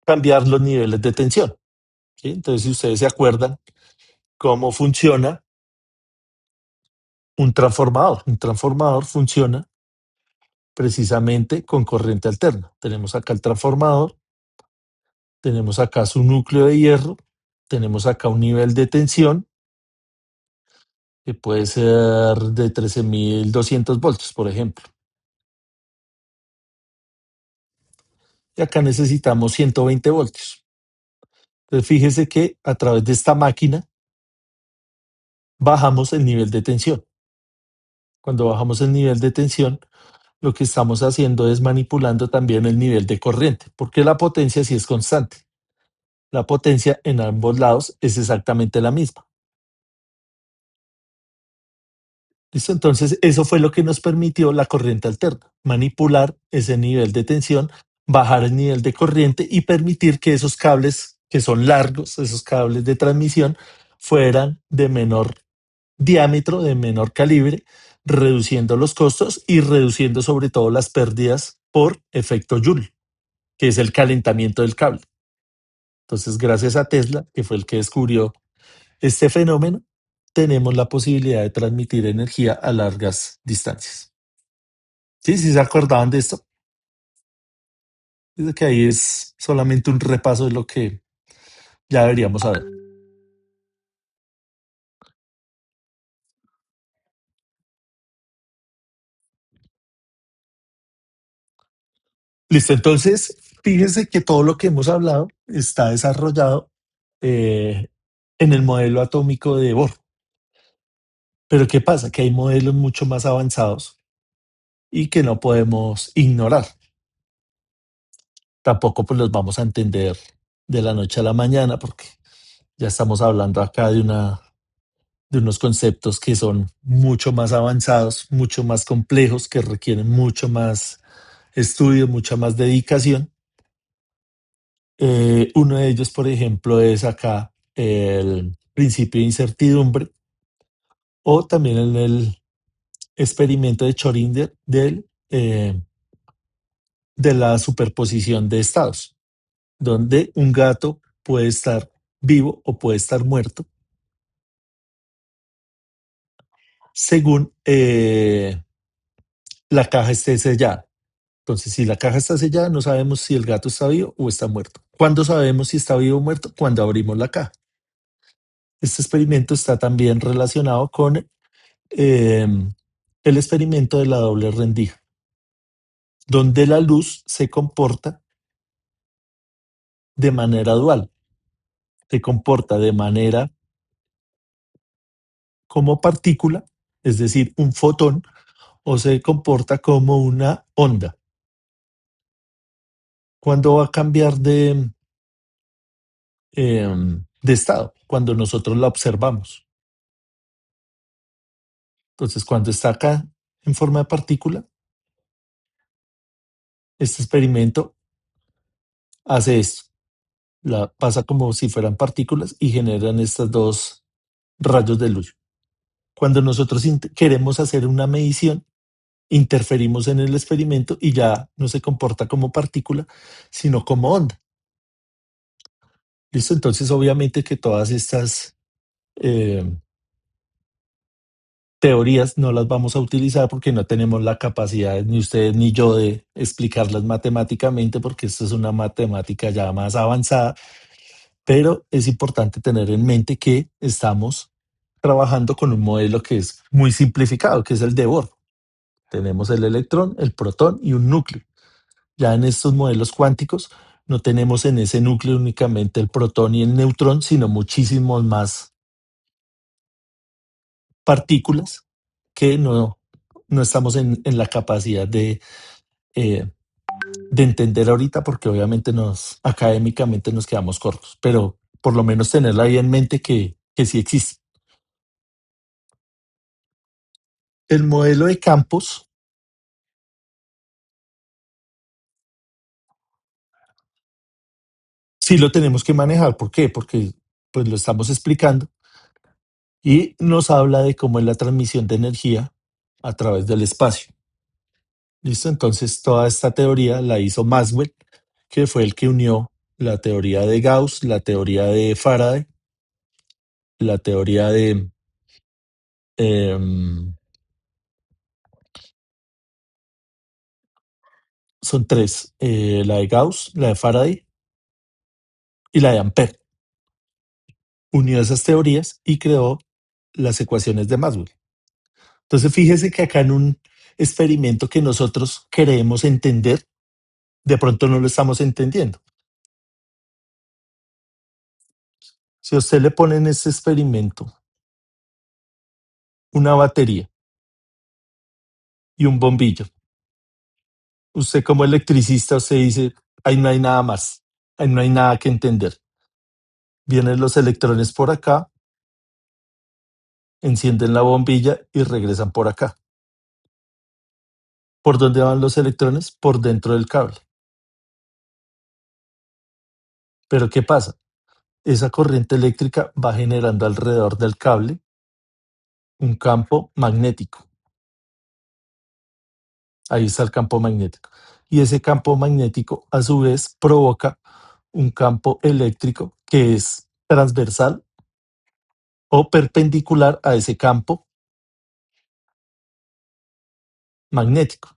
A: cambiar los niveles de tensión. ¿Sí? Entonces, si ustedes se acuerdan cómo funciona un transformador funciona precisamente con corriente alterna. Tenemos acá el transformador, tenemos acá su núcleo de hierro, tenemos acá un nivel de tensión que puede ser de 13.200 voltios, por ejemplo. Y acá necesitamos 120 voltios. Entonces, fíjese que a través de esta máquina bajamos el nivel de tensión. Cuando bajamos el nivel de tensión, lo que estamos haciendo es manipulando también el nivel de corriente, porque la potencia sí es constante. La potencia en ambos lados es exactamente la misma. ¿Listo? Entonces, eso fue lo que nos permitió la corriente alterna, manipular ese nivel de tensión, bajar el nivel de corriente y permitir que esos cables que son largos, esos cables de transmisión, fueran de menor diámetro, de menor calibre, reduciendo los costos y reduciendo sobre todo las pérdidas por efecto Joule, que es el calentamiento del cable. Entonces, gracias a Tesla, que fue el que descubrió este fenómeno, tenemos la posibilidad de transmitir energía a largas distancias. ¿Sí? ¿Sí se acordaban de esto? Dice que ahí es solamente un repaso de lo que ya deberíamos saber. Listo, entonces, fíjense que todo lo que hemos hablado está desarrollado en el modelo atómico de Bohr. Pero ¿qué pasa? Que hay modelos mucho más avanzados y que no podemos ignorar. Tampoco pues los vamos a entender de la noche a la mañana porque ya estamos hablando acá de unos conceptos que son mucho más avanzados, mucho más complejos, que requieren mucho más estudio, mucha más dedicación. Uno de ellos, por ejemplo, es acá el principio de incertidumbre o también en el experimento de Schrödinger de la superposición de estados, donde un gato puede estar vivo o puede estar muerto según la caja esté sellada. Entonces, si la caja está sellada, no sabemos si el gato está vivo o está muerto. ¿Cuándo sabemos si está vivo o muerto? Cuando abrimos la caja. Este experimento está también relacionado con el experimento de la doble rendija, donde la luz se comporta de manera dual, se comporta de manera como partícula, es decir, un fotón, o se comporta como una onda. ¿Cuándo va a cambiar de estado? Cuando nosotros la observamos. Entonces, cuando está acá en forma de partícula, este experimento hace esto. La pasa como si fueran partículas y generan estos dos rayos de luz. Cuando nosotros queremos hacer una medición, interferimos en el experimento y ya no se comporta como partícula, sino como onda. ¿Listo? Entonces, obviamente que todas estas teorías no las vamos a utilizar porque no tenemos la capacidad, ni ustedes ni yo, de explicarlas matemáticamente, porque esto es una matemática ya más avanzada, pero es importante tener en mente que estamos trabajando con un modelo que es muy simplificado, que es el de Bohr. Tenemos el electrón, el protón y un núcleo. Ya en estos modelos cuánticos no tenemos en ese núcleo únicamente el protón y el neutrón, sino muchísimos más partículas que no estamos en la capacidad eh, de entender ahorita, porque obviamente académicamente nos quedamos cortos, pero por lo menos tenerla ahí en mente que sí existe. El modelo de campos sí lo tenemos que manejar. ¿Por qué? Porque pues lo estamos explicando y nos habla de cómo es la transmisión de energía a través del espacio. ¿Listo? Entonces toda esta teoría la hizo Maxwell, que fue el que unió la teoría de Gauss, la teoría de Faraday, la teoría de son tres, la de Gauss, la de Faraday y la de Ampère. Unió esas teorías y creó las ecuaciones de Maxwell. Entonces fíjese que acá en un experimento que nosotros queremos entender, de pronto no lo estamos entendiendo. Si a usted le pone en este experimento una batería y un bombillo, usted como electricista, usted dice, ahí no hay nada más, ahí no hay nada que entender. Vienen los electrones por acá, encienden la bombilla y regresan por acá. ¿Por dónde van los electrones? Por dentro del cable. Pero ¿qué pasa? Esa corriente eléctrica va generando alrededor del cable un campo magnético. Ahí está el campo magnético. Y ese campo magnético, a su vez, provoca un campo eléctrico que es transversal o perpendicular a ese campo magnético.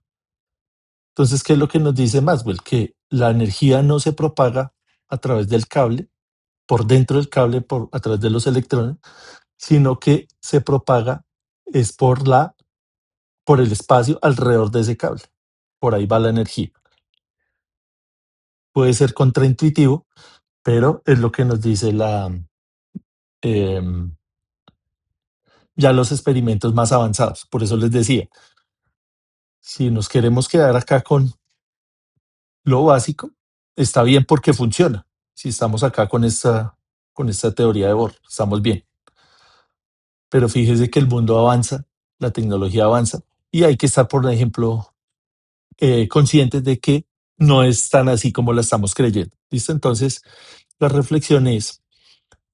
A: Entonces, ¿qué es lo que nos dice Maxwell? Que la energía no se propaga a través del cable, por dentro del cable, a través de los electrones, sino que se propaga es por el espacio alrededor de ese cable. Por ahí va la energía. Puede ser contraintuitivo, pero es lo que nos dice em, ya los experimentos más avanzados. Por eso les decía, si nos queremos quedar acá con lo básico, está bien porque funciona. Si estamos acá con esta teoría de Bohr, estamos bien. Pero fíjese que el mundo avanza, la tecnología avanza, y hay que estar, por ejemplo, conscientes de que no es tan así como la estamos creyendo. ¿Listo? Entonces, la reflexión es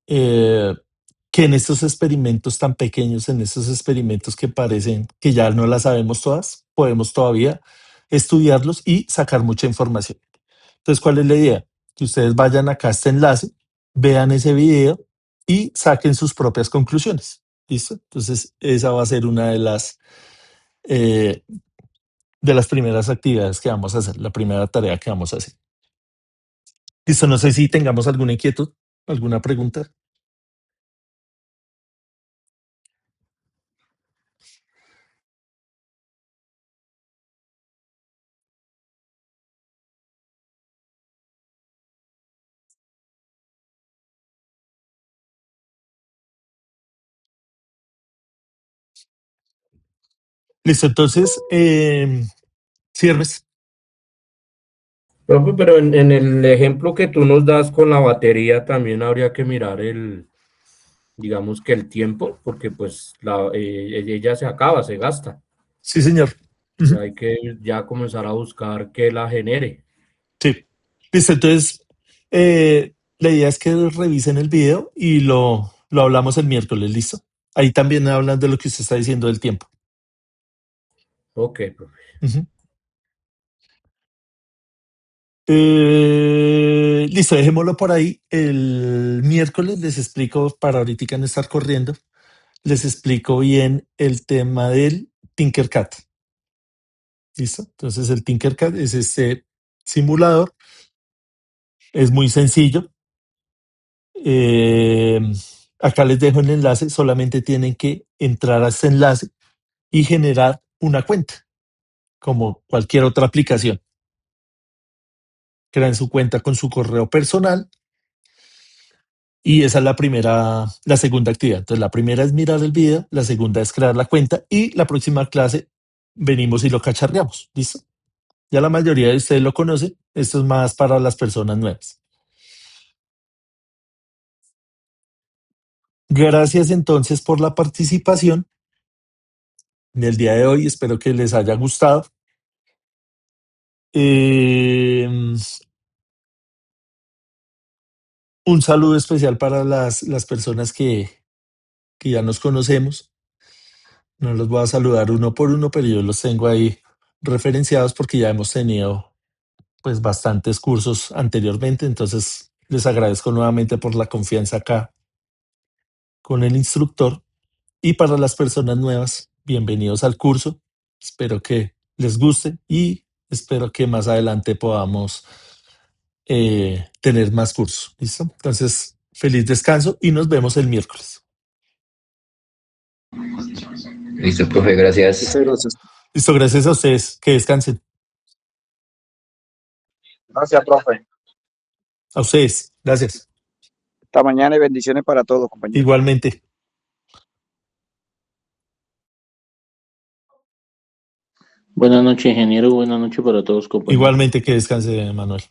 A: que en estos experimentos tan pequeños, en estos experimentos que parecen que ya no las sabemos todas, podemos todavía estudiarlos y sacar mucha información. Entonces, ¿cuál es la idea? Que ustedes vayan acá a este enlace, vean ese video y saquen sus propias conclusiones. ¿Listo? Entonces, esa va a ser una eh, de las primeras actividades que vamos a hacer, la primera tarea que vamos a hacer. Listo, no sé si tengamos alguna inquietud, alguna pregunta. Listo, entonces, Sierves.
J: Profe, pero en el ejemplo que tú nos das con la batería también habría que mirar digamos que el tiempo, porque pues ella se acaba, se gasta.
A: Sí, señor.
J: O sea, hay que ya comenzar a buscar que la genere.
A: Sí. Listo, entonces, la idea es que revisen el video y lo hablamos el miércoles, ¿listo? Ahí también hablan de lo que usted está diciendo del tiempo.
J: Ok, profe.
A: Listo, dejémoslo por ahí. El miércoles les explico, para ahorita no estar corriendo, les explico bien el tema del Tinkercad. ¿Listo? Entonces el Tinkercad es este simulador, es muy sencillo. Acá les dejo el enlace, solamente tienen que entrar a este enlace y generar una cuenta, como cualquier otra aplicación. crean su cuenta con su correo personal y esa es la segunda actividad. Entonces, la primera es mirar el video, la segunda es crear la cuenta y la próxima clase venimos y lo cacharreamos. ¿Listo? Ya la mayoría de ustedes lo conocen. Esto es más para las personas nuevas. Gracias entonces por la participación en el día de hoy. Espero que les haya gustado. Un saludo especial para las personas que ya nos conocemos. No los voy a saludar uno por uno, pero yo los tengo ahí referenciados porque ya hemos tenido pues bastantes cursos anteriormente. Entonces les agradezco nuevamente por la confianza acá con el instructor. Y para las personas nuevas, bienvenidos al curso. Espero que les guste y espero que más adelante podamos tener más cursos. ¿Listo? Entonces, feliz descanso y nos vemos el miércoles.
D: Listo, profe, gracias.
G: Muchas gracias.
A: Listo, gracias a ustedes. Que descansen.
C: Gracias, profe.
A: A ustedes. Gracias.
G: Hasta mañana y bendiciones para todos, compañeros.
A: Igualmente.
M: Buenas noches, ingeniero. Buenas noches para todos, compañeros.
A: Igualmente que descanse, Manuel.